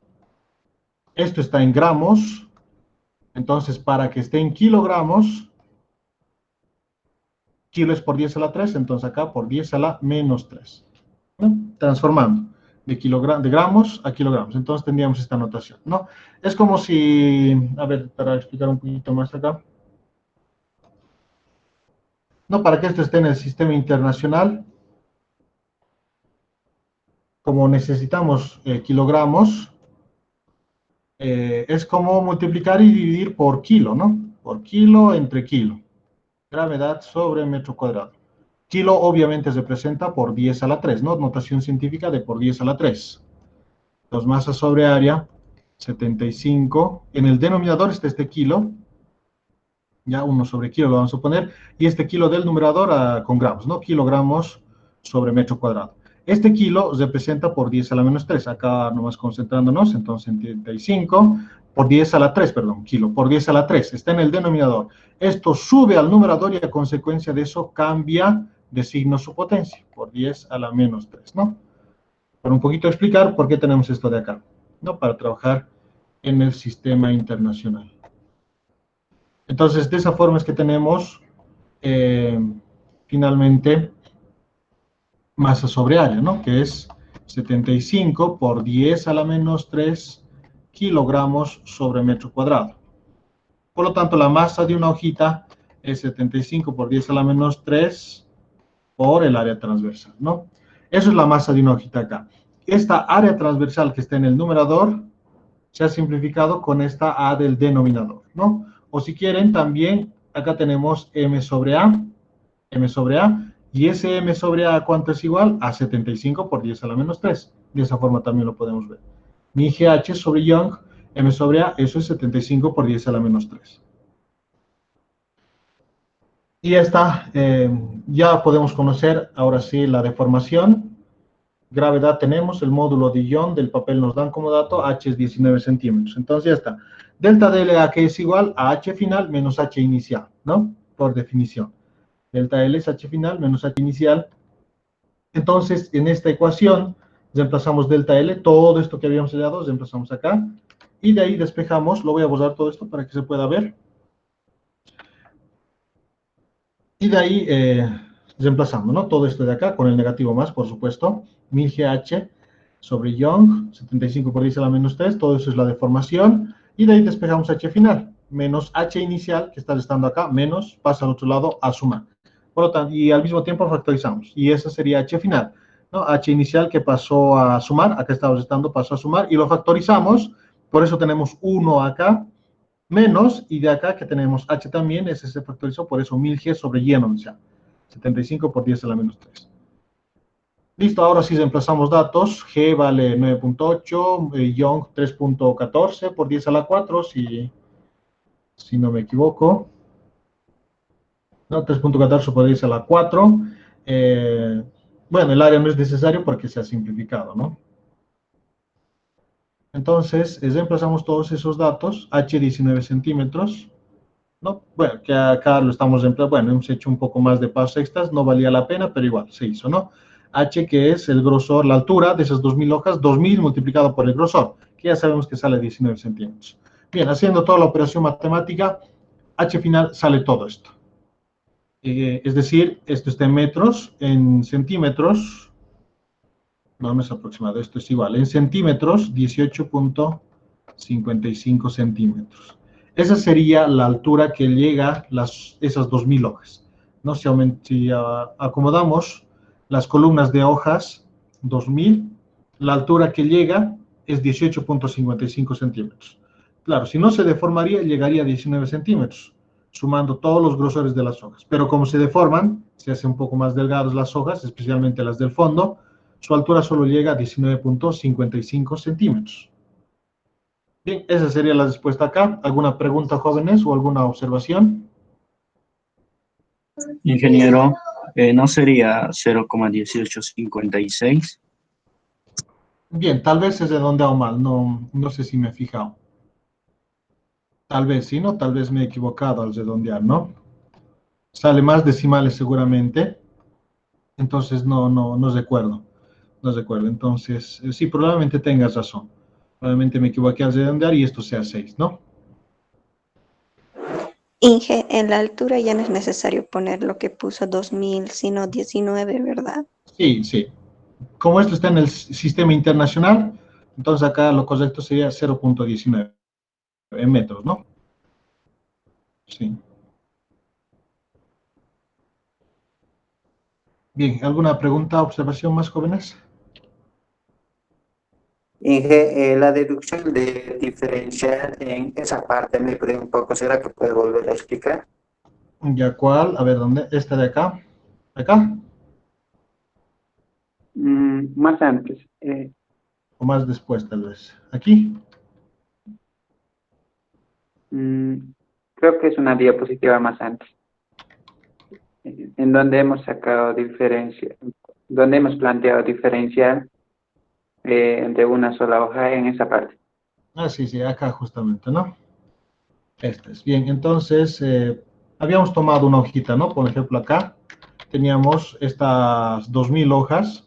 esto está en gramos. Entonces, para que esté en kilogramos, kilo es por 10 a la 3, entonces acá por 10 a la menos 3. ¿No? Transformando de gramos a kilogramos. Entonces tendríamos esta notación, ¿no? Es como si, a ver, para explicar un poquito más acá. No, para que esto esté en el sistema internacional, como necesitamos kilogramos, es como multiplicar y dividir por kilo, ¿no? Por kilo entre kilo. gravedad sobre metro cuadrado. Kilo obviamente se representa por 10 a la 3, ¿no? Notación científica de por 10 a la 3. Entonces, masa sobre área, 75. En el denominador está este kilo, ya 1 sobre kilo lo vamos a poner, y este kilo del numerador con gramos, ¿no? Kilogramos sobre metro cuadrado. Este kilo representa por 10 a la menos 3, acá nomás concentrándonos, entonces 75 por 10 a la 3, perdón, kilo, por 10 a la 3, está en el denominador. Esto sube al numerador y a consecuencia de eso cambia de signo su potencia, por 10 a la menos 3, ¿no? Para un poquito explicar por qué tenemos esto de acá, ¿no? Para trabajar en el sistema internacional. Entonces, de esa forma es que tenemos finalmente masa sobre área, ¿no? Que es 75 por 10 a la menos 3 kilogramos sobre metro cuadrado. Por lo tanto, la masa de una hojita es 75 por 10 a la menos 3 por el área transversal, ¿no? Eso es la masa de una hojita acá. Esta área transversal que está en el numerador se ha simplificado con esta A del denominador, ¿no? O si quieren, también acá tenemos M sobre A, y ese M sobre A, ¿cuánto es igual? A 75 por 10 a la menos 3. De esa forma también lo podemos ver. Mi GH sobre Young, M sobre A, eso es 75 por 10 a la menos 3. Y ya está, ya podemos conocer ahora sí la deformación. Gravedad tenemos, el módulo de Young del papel nos dan como dato, H es 19 centímetros. Entonces ya está. Delta de L a que es igual a H final menos H inicial, ¿no? Por definición. Delta L es H final menos H inicial. Entonces, en esta ecuación, reemplazamos delta L, todo esto que habíamos hallado, reemplazamos acá. Y de ahí despejamos, lo voy a borrar todo esto para que se pueda ver. Y de ahí reemplazando, ¿no? Todo esto de acá con el negativo más, por supuesto. 1000 GH sobre Young, 75 por 10 a la menos 3, todo eso es la deformación. Y de ahí despejamos H final, menos H inicial, que está estando acá, menos, pasa al otro lado a sumar. Por lo tanto, y al mismo tiempo factorizamos. Y esa sería H final, ¿no? H inicial que pasó a sumar, acá estamos estando, pasó a sumar, y lo factorizamos, por eso tenemos 1 acá, menos, y de acá que tenemos H también, ese se factorizó, por eso 1000 G sobre Y anunciado. 75 por 10 a la menos 3. Listo, ahora sí reemplazamos datos. G vale 9.8, Young 3.14 por 10 a la 4, si no me equivoco. No, 3.14 por 10 a la 4. Bueno, el área no es necesario porque se ha simplificado, ¿no? Entonces, reemplazamos todos esos datos. H 19 centímetros. ¿No? Bueno, que acá lo estamos reemplazando, bueno, hemos hecho un poco más de pasos extras, no valía la pena, pero igual se hizo, ¿no? H, que es el grosor, la altura de esas 2000 hojas, 2000 multiplicado por el grosor, que ya sabemos que sale 19 centímetros. Bien, haciendo toda la operación matemática, H final sale todo esto. Es decir, esto está en centímetros, no es aproximado, esto es igual, en centímetros, 18.55 centímetros. Esa sería la altura que llega esas 2000 hojas, ¿no? Si acomodamos las columnas de hojas 2000, la altura que llega es 18.55 centímetros. Claro, si no se deformaría, llegaría a 19 centímetros, sumando todos los grosores de las hojas. Pero como se deforman, se hacen un poco más delgadas las hojas, especialmente las del fondo, su altura solo llega a 19.55 centímetros. Bien, esa sería la respuesta acá. ¿Alguna pregunta, jóvenes, o alguna observación? Ingeniero, ¿no sería 0,1856? Bien, tal vez es redondeado mal, no sé si me he fijado. Tal vez sí, ¿no? Tal vez me he equivocado al redondear, ¿no? Sale más decimales seguramente, entonces no recuerdo. No recuerdo, entonces sí, probablemente tengas razón. Probablemente me equivoqué al redondear y esto sea 6, ¿no? Inge, en la altura ya no es necesario poner lo que puso 2000, sino 19, ¿verdad? Sí, sí. Como esto está en el sistema internacional, entonces acá lo correcto sería 0.19 en metros, ¿no? Sí. Bien, ¿alguna pregunta, observación más, jóvenes? Inge, la deducción de diferencial en esa parte me perdí un poco. ¿Será que puede volver a explicar? ¿Ya cuál? A ver, ¿dónde? Este de acá. ¿Acá? Más antes. ¿O más después, tal vez? ¿Aquí? Mm, Creo que es una diapositiva más antes, en donde hemos sacado diferencia, donde hemos planteado diferencial de una sola hoja en esa parte. Ah, sí, sí, acá justamente, ¿no? Este es. Bien, entonces, habíamos tomado una hojita, ¿no? Por ejemplo, acá teníamos estas 2000 hojas.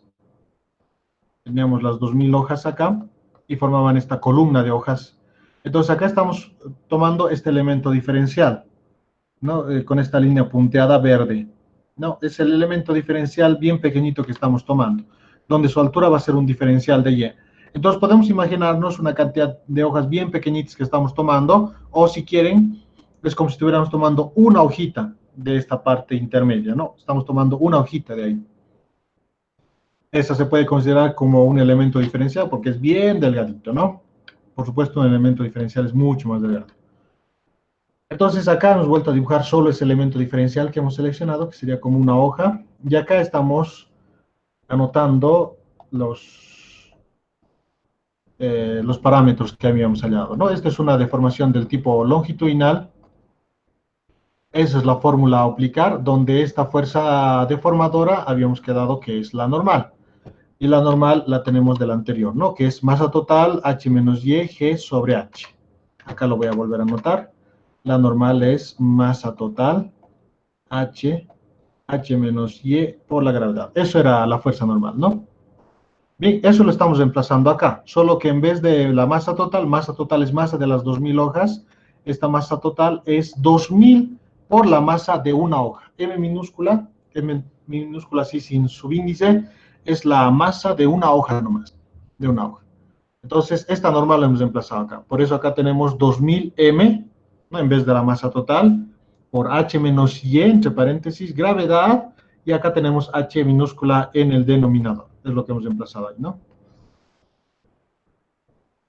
Teníamos las 2000 hojas acá y formaban esta columna de hojas. Entonces, acá estamos tomando este elemento diferencial, ¿no? Con esta línea punteada verde. No, es el elemento diferencial bien pequeñito que estamos tomando, donde su altura va a ser un diferencial de y. Entonces podemos imaginarnos una cantidad de hojas bien pequeñitas que estamos tomando, o si quieren, es como si estuviéramos tomando una hojita de esta parte intermedia, ¿no? Estamos tomando una hojita de ahí. Esa se puede considerar como un elemento diferencial porque es bien delgadito, ¿no? Por supuesto, un elemento diferencial es mucho más delgado. Entonces acá hemos vuelto a dibujar solo ese elemento diferencial que hemos seleccionado, que sería como una hoja, y acá estamos anotando los parámetros que habíamos hallado, ¿no? Esta es una deformación del tipo longitudinal. Esa es la fórmula a aplicar, donde esta fuerza deformadora habíamos quedado que es la normal. Y la normal la tenemos del anterior, ¿no? Que es masa total H menos Y, G sobre H. Acá lo voy a volver a anotar. La normal es masa total H menos Y por la gravedad. Eso era la fuerza normal, ¿no? Bien, eso lo estamos reemplazando acá, solo que en vez de la masa total es masa de las 2000 hojas, esta masa total es 2000 por la masa de una hoja. M minúscula así sin subíndice, es la masa de una hoja nomás, de una hoja. Entonces, esta normal la hemos reemplazado acá. Por eso acá tenemos 2000 M, ¿no? En vez de la masa total, por H menos Y, entre paréntesis, gravedad, y acá tenemos H minúscula en el denominador. Es lo que hemos reemplazado ahí, ¿no?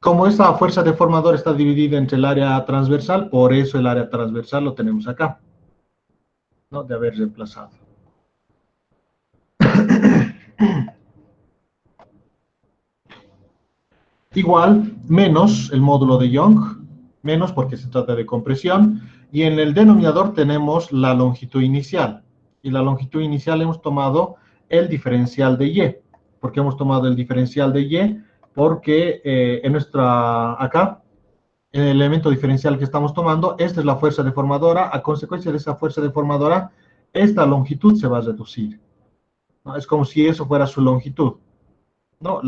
Como esta fuerza deformadora está dividida entre el área transversal, por eso el área transversal lo tenemos acá, ¿no? De haber reemplazado. Igual, menos el módulo de Young, menos porque se trata de compresión, y en el denominador tenemos la longitud inicial. Y la longitud inicial hemos tomado el diferencial de Y. ¿Por qué hemos tomado el diferencial de Y? Porque acá, en el elemento diferencial que estamos tomando, esta es la fuerza deformadora. A consecuencia de esa fuerza deformadora, esta longitud se va a reducir, ¿no? Es como si eso fuera su longitud, ¿no?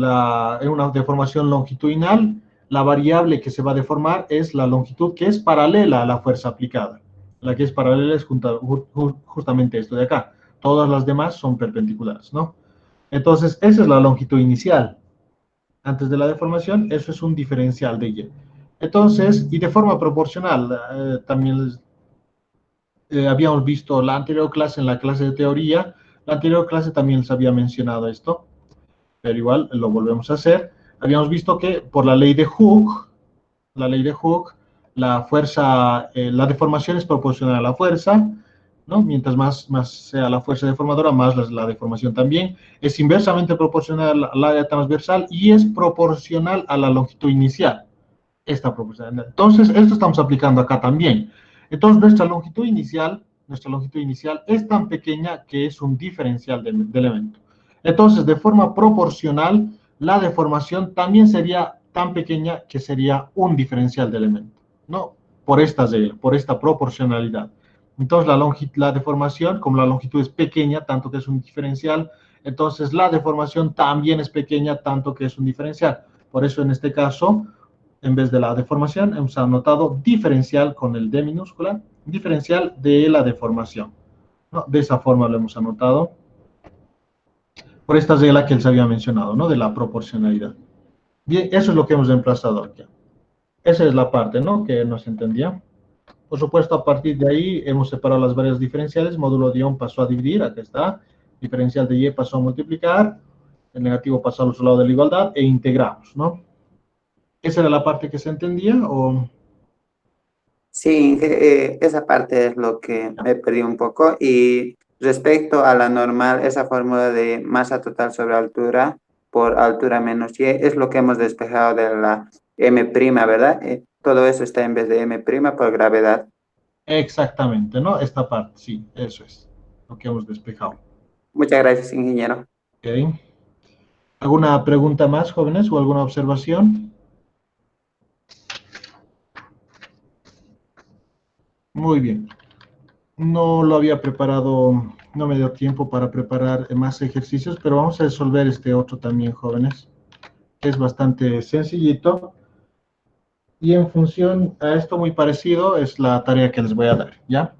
En una deformación longitudinal, la variable que se va a deformar es la longitud que es paralela a la fuerza aplicada. La que es paralela es justamente esto de acá. Todas las demás son perpendiculares, ¿no? Entonces, esa es la longitud inicial. Antes de la deformación, eso es un diferencial de Y. Entonces, y de forma proporcional, también habíamos visto la anterior clase, en la clase de teoría, la anterior clase también les había mencionado esto, pero igual lo volvemos a hacer. Habíamos visto que por la ley de Hooke, la fuerza, la deformación es proporcional a la fuerza, ¿no? Mientras más sea la fuerza deformadora, más la deformación también. Es inversamente proporcional al área transversal y es proporcional a la longitud inicial. Esta proporcionalidad. Entonces, esto estamos aplicando acá también. Entonces, nuestra longitud inicial es tan pequeña que es un diferencial de elemento. Entonces, de forma proporcional, la deformación también sería tan pequeña que sería un diferencial de elemento, ¿no? Por esta regla, por esta proporcionalidad. Entonces, la deformación, como la longitud es pequeña, tanto que es un diferencial, entonces la deformación también es pequeña, tanto que es un diferencial. Por eso, en este caso, en vez de la deformación, hemos anotado diferencial con el D minúscula, diferencial de la deformación, ¿no? De esa forma lo hemos anotado, por esta regla que les había mencionado, ¿no? De la proporcionalidad. Bien, eso es lo que hemos reemplazado aquí. Esa es la parte, ¿no? Que no se entendía. Por supuesto, a partir de ahí hemos separado las variables diferenciales, módulo de Y pasó a dividir, aquí está, diferencial de Y pasó a multiplicar, el negativo pasó al otro lado de la igualdad, e integramos, ¿no? ¿Esa era la parte que se entendía o...? Sí, esa parte es lo que me perdí un poco. Y respecto a la normal, esa fórmula de masa total sobre altura por altura menos y es lo que hemos despejado de la M', ¿verdad? Todo eso está en vez de M' por gravedad. Exactamente, ¿no? Esta parte, sí, eso es lo que hemos despejado. Muchas gracias, ingeniero. ¿Ok? ¿Alguna pregunta más, jóvenes, o alguna observación? Muy bien. No lo había preparado, no me dio tiempo para preparar más ejercicios, pero vamos a resolver este otro también, jóvenes. Es bastante sencillito y en función a esto muy parecido es la tarea que les voy a dar, ¿ya?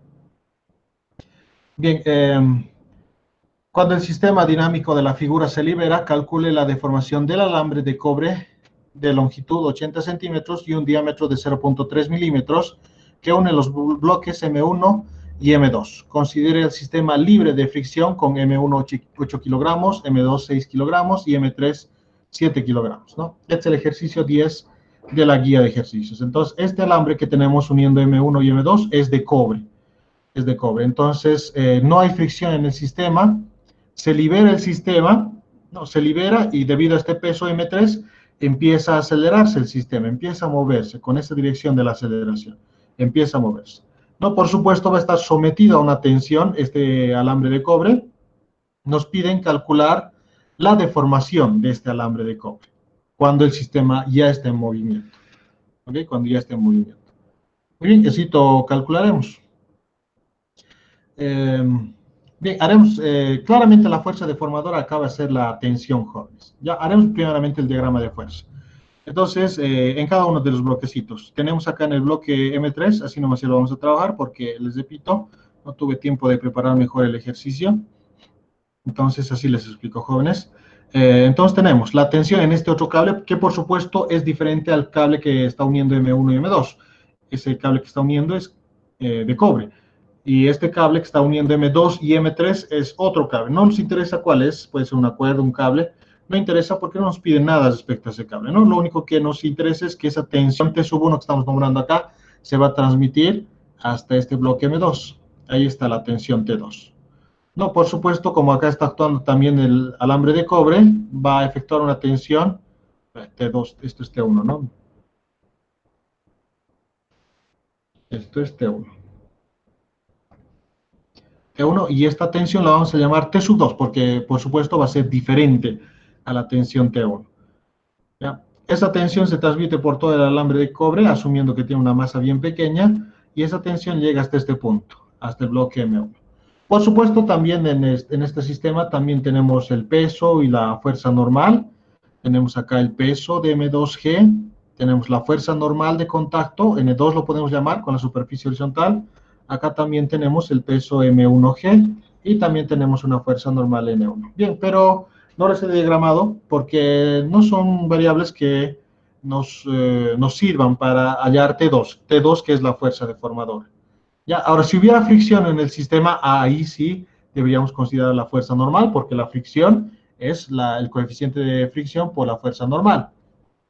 Bien, cuando el sistema dinámico de la figura se libera, calcule la deformación del alambre de cobre de longitud 80 centímetros y un diámetro de 0.3 milímetros que une los bloques M1 y M2. Considere el sistema libre de fricción con M1 8 kilogramos, M2 6 kilogramos y M3 7 kilogramos, ¿no? Este es el ejercicio 10 de la guía de ejercicios. Entonces, este alambre que tenemos uniendo M1 y M2 es de cobre. Es de cobre. Entonces, no hay fricción en el sistema, se libera el sistema, no, se libera y debido a este peso M3 empieza a acelerarse el sistema, empieza a moverse con esa dirección de la aceleración, empieza a moverse. No, por supuesto va a estar sometido a una tensión, este alambre de cobre. Nos piden calcular la deformación de este alambre de cobre cuando el sistema ya está en movimiento. ¿Ok? Cuando ya está en movimiento. Muy bien, necesito calcularemos. Bien, haremos claramente la fuerza deformadora acaba de ser la tensión, jóvenes. Ya haremos primeramente el diagrama de fuerza. Entonces, en cada uno de los bloquecitos, tenemos acá en el bloque M3, así nomás ya lo vamos a trabajar porque, les repito, no tuve tiempo de preparar mejor el ejercicio. Entonces, así les explico, jóvenes. Entonces, tenemos la tensión en este otro cable, que por supuesto es diferente al cable que está uniendo M1 y M2. Ese cable que está uniendo es de cobre. Y este cable que está uniendo M2 y M3 es otro cable. No nos interesa cuál es, puede ser una cuerda, un cable. No interesa porque no nos piden nada respecto a ese cable, ¿no? Lo único que nos interesa es que esa tensión T1 que estamos nombrando acá se va a transmitir hasta este bloque M2. Ahí está la tensión T2. No, por supuesto, como acá está actuando también el alambre de cobre, va a efectuar una tensión T2, esto es T1, ¿no? Esto es T1. T1 y esta tensión la vamos a llamar T2 porque por supuesto va a ser diferente a la tensión T1. ¿Ya? Esa tensión se transmite por todo el alambre de cobre asumiendo que tiene una masa bien pequeña y esa tensión llega hasta este punto, hasta el bloque M1. Por supuesto también en este sistema también tenemos el peso y la fuerza normal. Tenemos acá el peso de M2G, tenemos la fuerza normal de contacto, N2 lo podemos llamar con la superficie horizontal. Acá también tenemos el peso M1G y también tenemos una fuerza normal N1. Bien, pero no les he diagramado porque no son variables que nos sirvan para hallar T2. T2 que es la fuerza deformadora. Ya, ahora, si hubiera fricción en el sistema, ahí sí deberíamos considerar la fuerza normal porque la fricción es el coeficiente de fricción por la fuerza normal.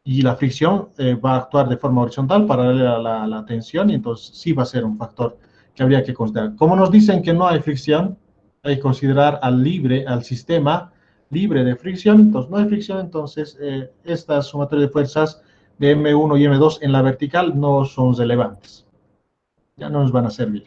Y la fricción va a actuar de forma horizontal paralela a la tensión y entonces sí va a ser un factor que habría que considerar. Como nos dicen que no hay fricción, hay que considerar al sistema libre de fricción, entonces no hay fricción, entonces estas sumatorias de fuerzas de M1 y M2 en la vertical no son relevantes. Ya no nos van a servir.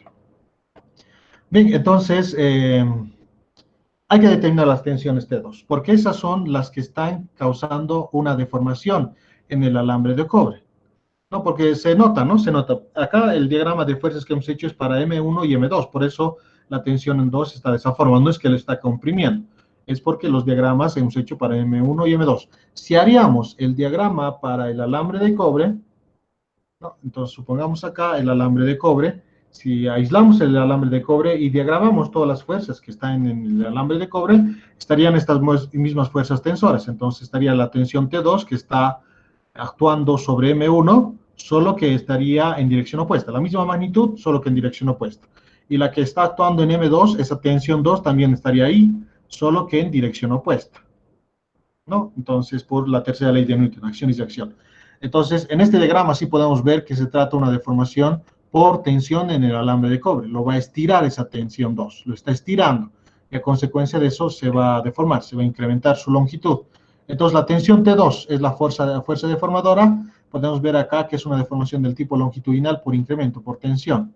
Bien, entonces hay que determinar las tensiones T2, porque esas son las que están causando una deformación en el alambre de cobre. No, porque se nota, ¿no? Se nota. Acá el diagrama de fuerzas que hemos hecho es para M1 y M2, por eso la tensión en 2 está de esa forma, no es que lo está comprimiendo, es porque los diagramas hemos hecho para M1 y M2. Si haríamos el diagrama para el alambre de cobre, ¿no? Entonces supongamos acá el alambre de cobre, si aislamos el alambre de cobre y diagramamos todas las fuerzas que están en el alambre de cobre, estarían estas mismas fuerzas tensoras. Entonces estaría la tensión T2 que está actuando sobre M1, solo que estaría en dirección opuesta. La misma magnitud, solo que en dirección opuesta. Y la que está actuando en M2, esa tensión 2 también estaría ahí, solo que en dirección opuesta, ¿no? Entonces, por la tercera ley de Newton, acción y reacción. Entonces, en este diagrama sí podemos ver que se trata de una deformación por tensión en el alambre de cobre. Lo va a estirar esa tensión 2, lo está estirando. Y a consecuencia de eso se va a deformar, se va a incrementar su longitud. Entonces la tensión T2 es la fuerza deformadora. Podemos ver acá que es una deformación del tipo longitudinal por incremento, por tensión.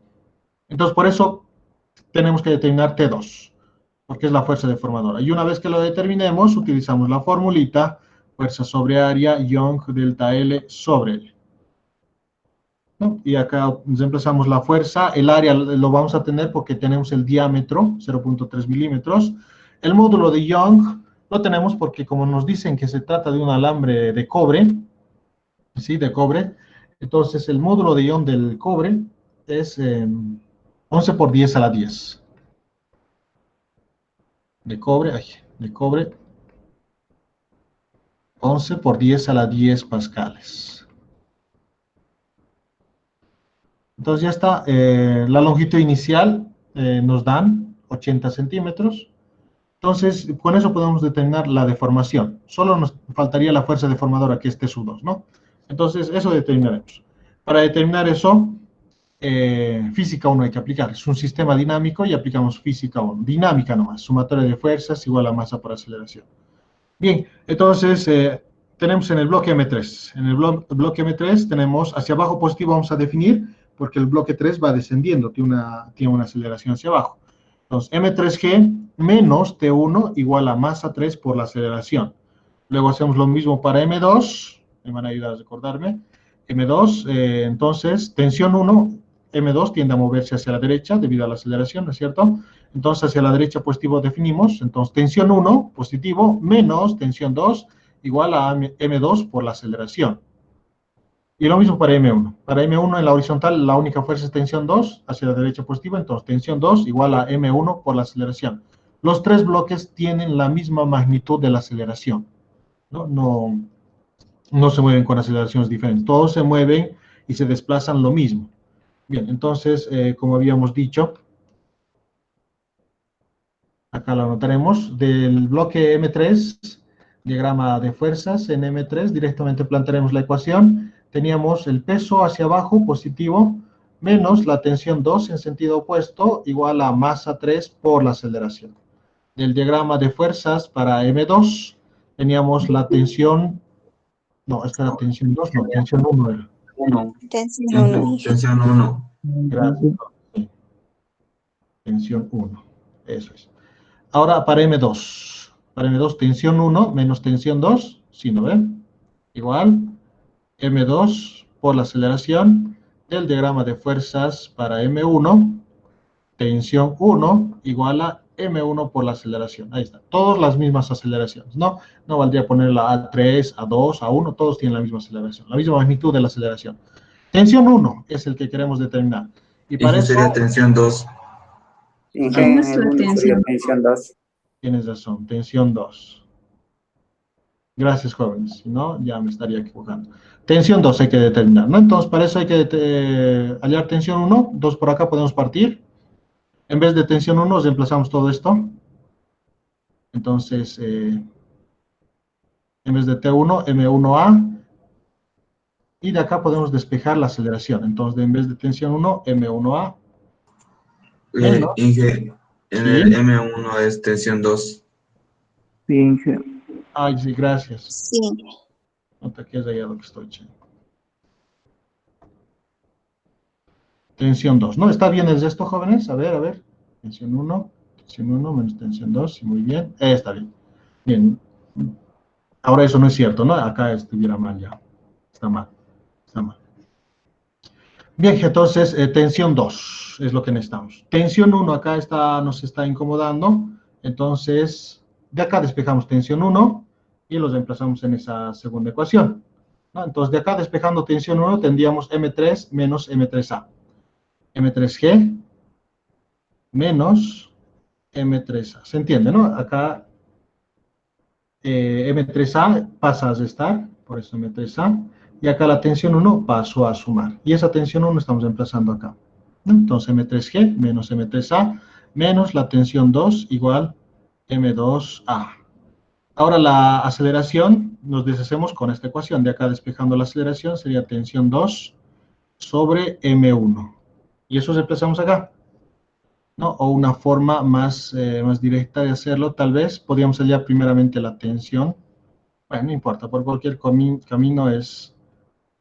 Entonces por eso tenemos que determinar T2, porque es la fuerza deformadora. Y una vez que lo determinemos, utilizamos la formulita, fuerza sobre área, Young delta L sobre L. ¿No? Y acá reemplazamos la fuerza, el área lo vamos a tener porque tenemos el diámetro, 0.3 milímetros. El módulo de Young lo tenemos porque como nos dicen que se trata de un alambre de cobre, ¿sí? De cobre, entonces el módulo de Young del cobre es 11 por 10 a la 10. De cobre, 11 por 10 a la 10 pascales. Entonces ya está, la longitud inicial nos dan 80 centímetros. Entonces, con eso podemos determinar la deformación. Solo nos faltaría la fuerza deformadora, que es T2, ¿no? Entonces, eso determinaremos. Para determinar eso, física 1 hay que aplicar. Es un sistema dinámico y aplicamos física 1. Dinámica nomás, sumatoria de fuerzas igual a masa por aceleración. Bien, entonces, tenemos en el bloque M3. En el bloque M3 tenemos hacia abajo positivo, vamos a definir, porque el bloque 3 va descendiendo, tiene una aceleración hacia abajo. Entonces, M3G menos T1 igual a masa 3 por la aceleración. Luego hacemos lo mismo para M2, me van a ayudar a recordarme. M2, entonces, tensión 1, M2 tiende a moverse hacia la derecha debido a la aceleración, ¿no es cierto? Entonces, hacia la derecha positivo definimos, entonces, tensión 1 positivo menos tensión 2 igual a M2 por la aceleración. Y lo mismo para M1. Para M1 en la horizontal la única fuerza es tensión 2 hacia la derecha positiva, entonces tensión 2 igual a M1 por la aceleración. Los tres bloques tienen la misma magnitud de la aceleración. No se mueven con aceleraciones diferentes. Todos se mueven y se desplazan lo mismo. Bien, entonces, como habíamos dicho, acá lo anotaremos, del bloque M3, diagrama de fuerzas en M3, directamente plantearemos la ecuación. Teníamos el peso hacia abajo, positivo, menos la tensión 2 en sentido opuesto, igual a masa 3 por la aceleración. Del diagrama de fuerzas para M2, teníamos la tensión, no, esta era tensión 2, no, tensión 1 era. Tensión 1. Tensión 1. Gracias. Sí. Tensión 1, eso es. Ahora para M2, tensión 1 menos tensión 2, ¿sí no ven? Igual, M2 por la aceleración del diagrama de fuerzas para M1, tensión 1 igual a M1 por la aceleración. Ahí está, todas las mismas aceleraciones, ¿no? No valdría ponerla a 3, a 2, a 1, todos tienen la misma aceleración, la misma magnitud de la aceleración. Tensión 1 es el que queremos determinar. Y para eso sería tensión 2. En el 1 sería tensión 2. tienes razón, tensión 2. Gracias, jóvenes, si no, ya me estaría equivocando. Tensión 2 hay que determinar, ¿no? Entonces, para eso hay que hallar tensión 1, 2 por acá podemos partir. En vez de tensión 1, reemplazamos todo esto. Entonces, en vez de T1, M1A. Y de acá podemos despejar la aceleración. Entonces, en vez de tensión 1, M1A. Inge, en ¿Sí? el M1 es tensión 2. Bien, Ay, sí, gracias. Sí. No te quedes allá lo que estoy echando. Tensión 2, ¿no? ¿Está bien el resto, jóvenes? A ver. Tensión 1 menos tensión 2, sí, muy bien. Está bien. Bien. Ahora eso no es cierto, ¿no? Acá estuviera mal ya. Está mal. Bien, entonces, tensión 2 es lo que necesitamos. Tensión 1 acá nos está incomodando. Entonces, de acá despejamos tensión 1 y lo reemplazamos en esa segunda ecuación, ¿no? Entonces, de acá despejando tensión 1 tendríamos M3 menos M3A. M3G menos M3A. ¿Se entiende, no? Acá M3A pasa a restar, por eso M3A. Y acá la tensión 1 pasó a sumar. Y esa tensión 1 estamos reemplazando acá, ¿no? Entonces M3G menos M3A menos la tensión 2 igual M2A. Ahora la aceleración nos deshacemos con esta ecuación. De acá despejando la aceleración sería tensión 2 sobre M1. Y eso reemplazamos acá, ¿no? O una forma más, más directa de hacerlo, tal vez, podríamos hallar primeramente la tensión. Bueno, no importa, por cualquier camino es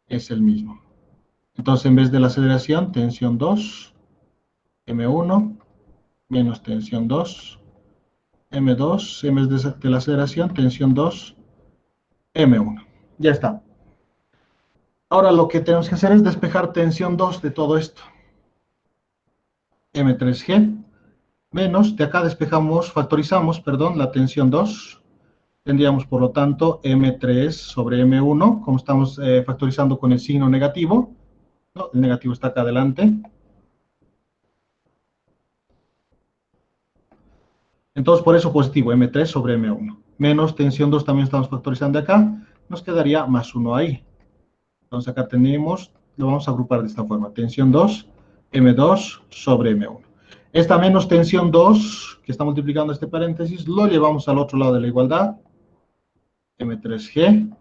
el mismo. Entonces, en vez de la aceleración, tensión 2, M1, menos tensión 2, M2, en vez de la aceleración, tensión 2, M1. Ya está. Ahora lo que tenemos que hacer es despejar tensión 2 de todo esto. M3G, menos, de acá despejamos, factorizamos, perdón, la tensión 2. Tendríamos, por lo tanto, M3 sobre M1, como estamos factorizando con el signo negativo, ¿no? El negativo está acá adelante. Entonces, por eso positivo, M3 sobre M1. Menos tensión 2 también estamos factorizando acá, nos quedaría más 1 ahí. Entonces acá tenemos, lo vamos a agrupar de esta forma, tensión 2, M2 sobre M1. Esta menos tensión 2, que está multiplicando este paréntesis, lo llevamos al otro lado de la igualdad, M3G.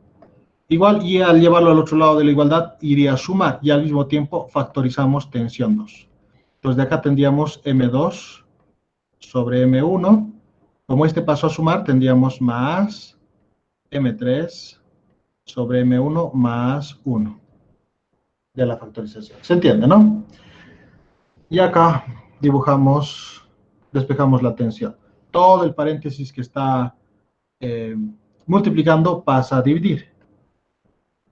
Igual, y al llevarlo al otro lado de la igualdad, iría a sumar, y al mismo tiempo factorizamos tensión 2. Entonces de acá tendríamos M2 sobre M1. Como este pasó a sumar, tendríamos más M3 sobre M1 más 1 de la factorización. ¿Se entiende, no? Y acá dibujamos, despejamos la tensión. Todo el paréntesis que está multiplicando pasa a dividir.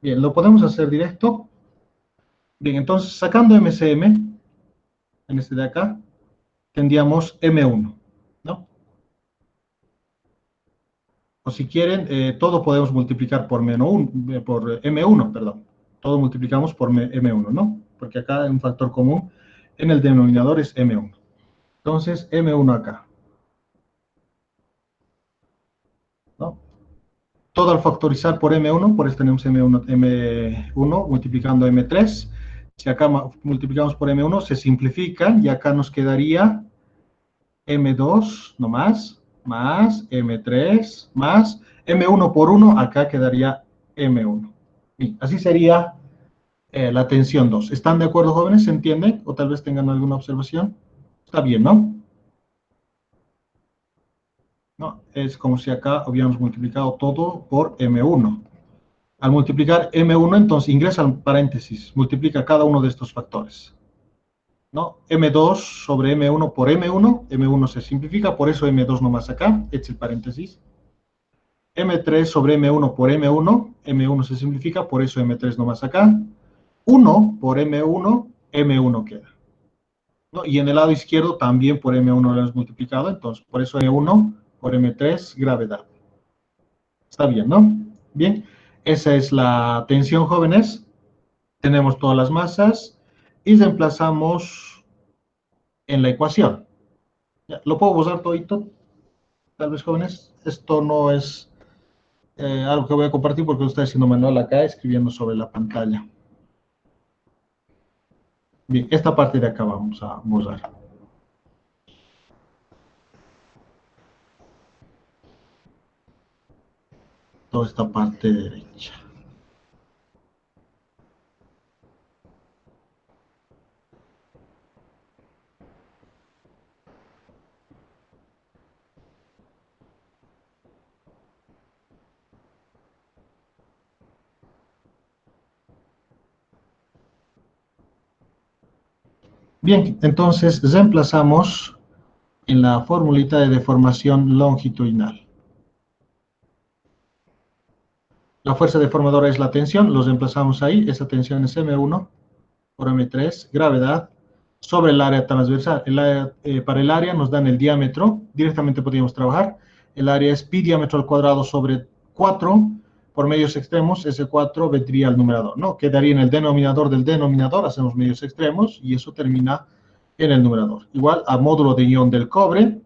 Bien, ¿lo podemos hacer directo? Bien, entonces sacando MCM, en este de acá, tendríamos M1, ¿no? O si quieren, todo podemos multiplicar por, por M1, perdón. Todo multiplicamos por M1, ¿no? Porque acá hay un factor común en el denominador es M1. Entonces, M1 acá, ¿no? Todo al factorizar por M1, por eso tenemos M1 multiplicando M3. Si acá multiplicamos por M1, se simplifica y acá nos quedaría M2 nomás, más M3, más M1 por 1, acá quedaría M1. Bien, así sería la tensión 2. ¿Están de acuerdo, jóvenes? ¿Se entiende? O tal vez tengan alguna observación. Está bien, ¿no? No, es como si acá hubiéramos multiplicado todo por M1. Al multiplicar M1, entonces ingresa al paréntesis, multiplica cada uno de estos factores, ¿no? M2 sobre M1 por M1, M1 se simplifica, por eso M2 nomás acá, este es el paréntesis. M3 sobre M1 por M1, M1 se simplifica, por eso M3 nomás acá. 1 por M1, M1 queda, ¿no? Y en el lado izquierdo también por M1 lo hemos multiplicado, entonces por eso M1 por M3, gravedad. Está bien, ¿no? Bien, esa es la tensión, jóvenes. Tenemos todas las masas y reemplazamos en la ecuación. Ya, ¿lo puedo usar todito? Tal vez, jóvenes. Esto no es algo que voy a compartir porque estoy haciendo manual acá, escribiendo sobre la pantalla. Bien, esta parte de acá vamos a borrar. Toda esta parte derecha. Bien, entonces reemplazamos en la formulita de deformación longitudinal. La fuerza deformadora es la tensión, los reemplazamos ahí, esa tensión es M1 por M3, gravedad, sobre el área transversal. Para el área nos dan el diámetro, directamente podríamos trabajar, el área es pi diámetro al cuadrado sobre 4 por medios extremos, ese 4 vendría al numerador, ¿no? Quedaría en el denominador del denominador, hacemos medios extremos y eso termina en el numerador. Igual a módulo de ion del cobre,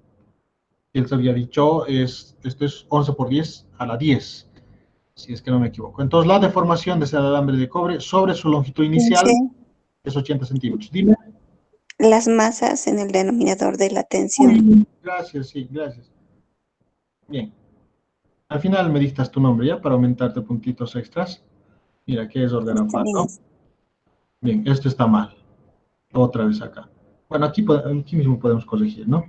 él se había dicho, esto es 11 por 10 a la 10, si es que no me equivoco. Entonces la deformación de ese alambre de cobre sobre su longitud inicial Sí. es 80 centímetros. Dime. Las masas en el denominador de la tensión. Uy, gracias, sí, gracias. Bien. Al final me dictas tu nombre ya para aumentarte puntitos extras. Mira, que es Está bien. organapado. Bien, esto está mal. Otra vez acá. Bueno, aquí mismo podemos corregir, ¿no?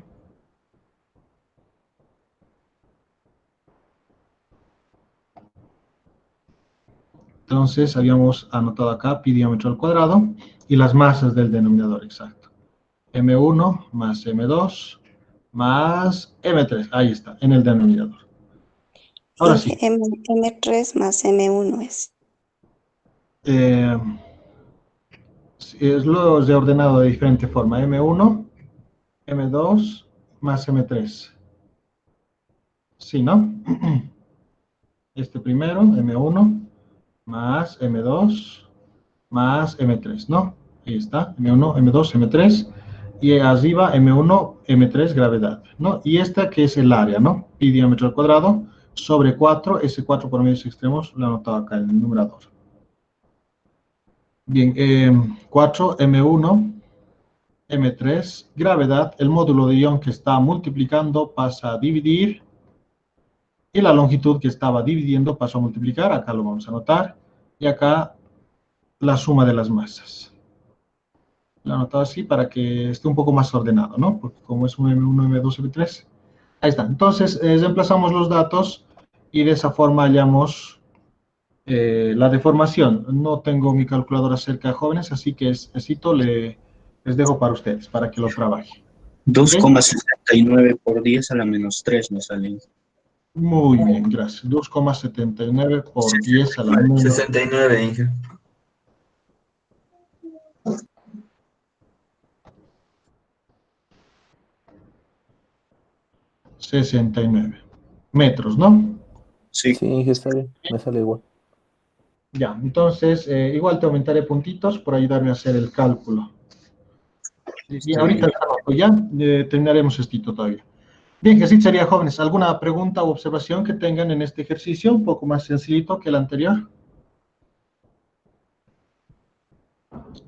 Entonces, habíamos anotado acá pi diámetro al cuadrado y las masas del denominador, exacto. M1 más M2 más M3. Ahí está, en el denominador. Ahora sí. M3 más M1 es. Es lo he ordenado de diferente forma. M1, M2 más M3. Sí, ¿no? Este primero, M1 más M2 más M3, ¿no? Ahí está, M1, M2, M3. Y arriba M1, M3, gravedad, ¿no? Y esta que es el área, ¿no? Pi diámetro al cuadrado sobre 4, ese 4 por medios extremos lo he anotado acá en el numerador. Bien, 4, M1, M3, gravedad, el módulo de ion que está multiplicando pasa a dividir, y la longitud que estaba dividiendo pasó a multiplicar, acá lo vamos a anotar, y acá la suma de las masas. Lo he anotado así para que esté un poco más ordenado, ¿no? Porque como es un M1, M2, M3, ahí está. Entonces, reemplazamos los datos y de esa forma hallamos la deformación. No tengo mi calculadora cerca de jóvenes, así que les dejo para ustedes, para que lo trabajen. 2,69 por 10 a la menos 3 me sale. Muy bien, gracias. 2,79 por 10 a la menos 69, Inge. 69 metros, ¿no? Sí. Sí, Inge, está bien, me sale igual. Ya, entonces, igual te aumentaré puntitos por ayudarme a hacer el cálculo. Y ahorita ya terminaremos esto todavía. Bien, que así sería, jóvenes. ¿Alguna pregunta o observación que tengan en este ejercicio? Un poco más sencillito que el anterior.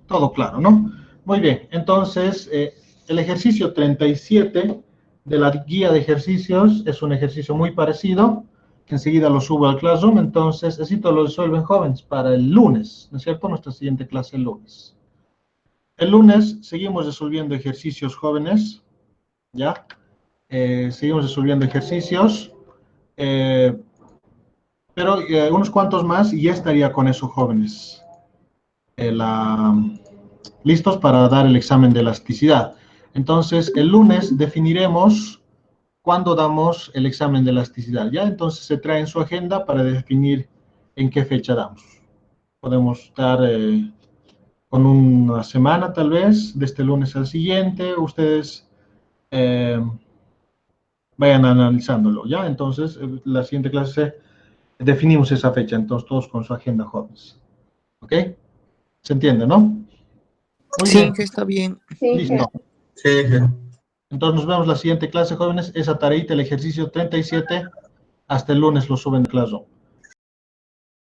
Todo claro, ¿no? Muy bien, entonces, el ejercicio 37 de la guía de ejercicios es un ejercicio muy parecido, que enseguida lo subo al Classroom, entonces, lo resuelven, jóvenes, para el lunes, ¿no es cierto? Nuestra siguiente clase el lunes. El lunes seguimos resolviendo ejercicios, jóvenes, ¿ya? Seguimos resolviendo ejercicios, pero unos cuantos más y ya estaría con eso, jóvenes. Listos para dar el examen de elasticidad. Entonces, el lunes definiremos cuándo damos el examen de elasticidad, ¿ya? Entonces, se trae en su agenda para definir en qué fecha damos. Podemos estar con una semana, tal vez, de este lunes al siguiente. Ustedes vayan analizándolo, ¿ya? Entonces, la siguiente clase definimos esa fecha, entonces todos con su agenda, jóvenes. ¿Ok? ¿Se entiende, no? Muy Sí, bien. que está bien. Listo. Sí, Inge. Entonces nos vemos la siguiente clase, jóvenes. Esa tareita, el ejercicio 37, hasta el lunes lo suben en Classroom.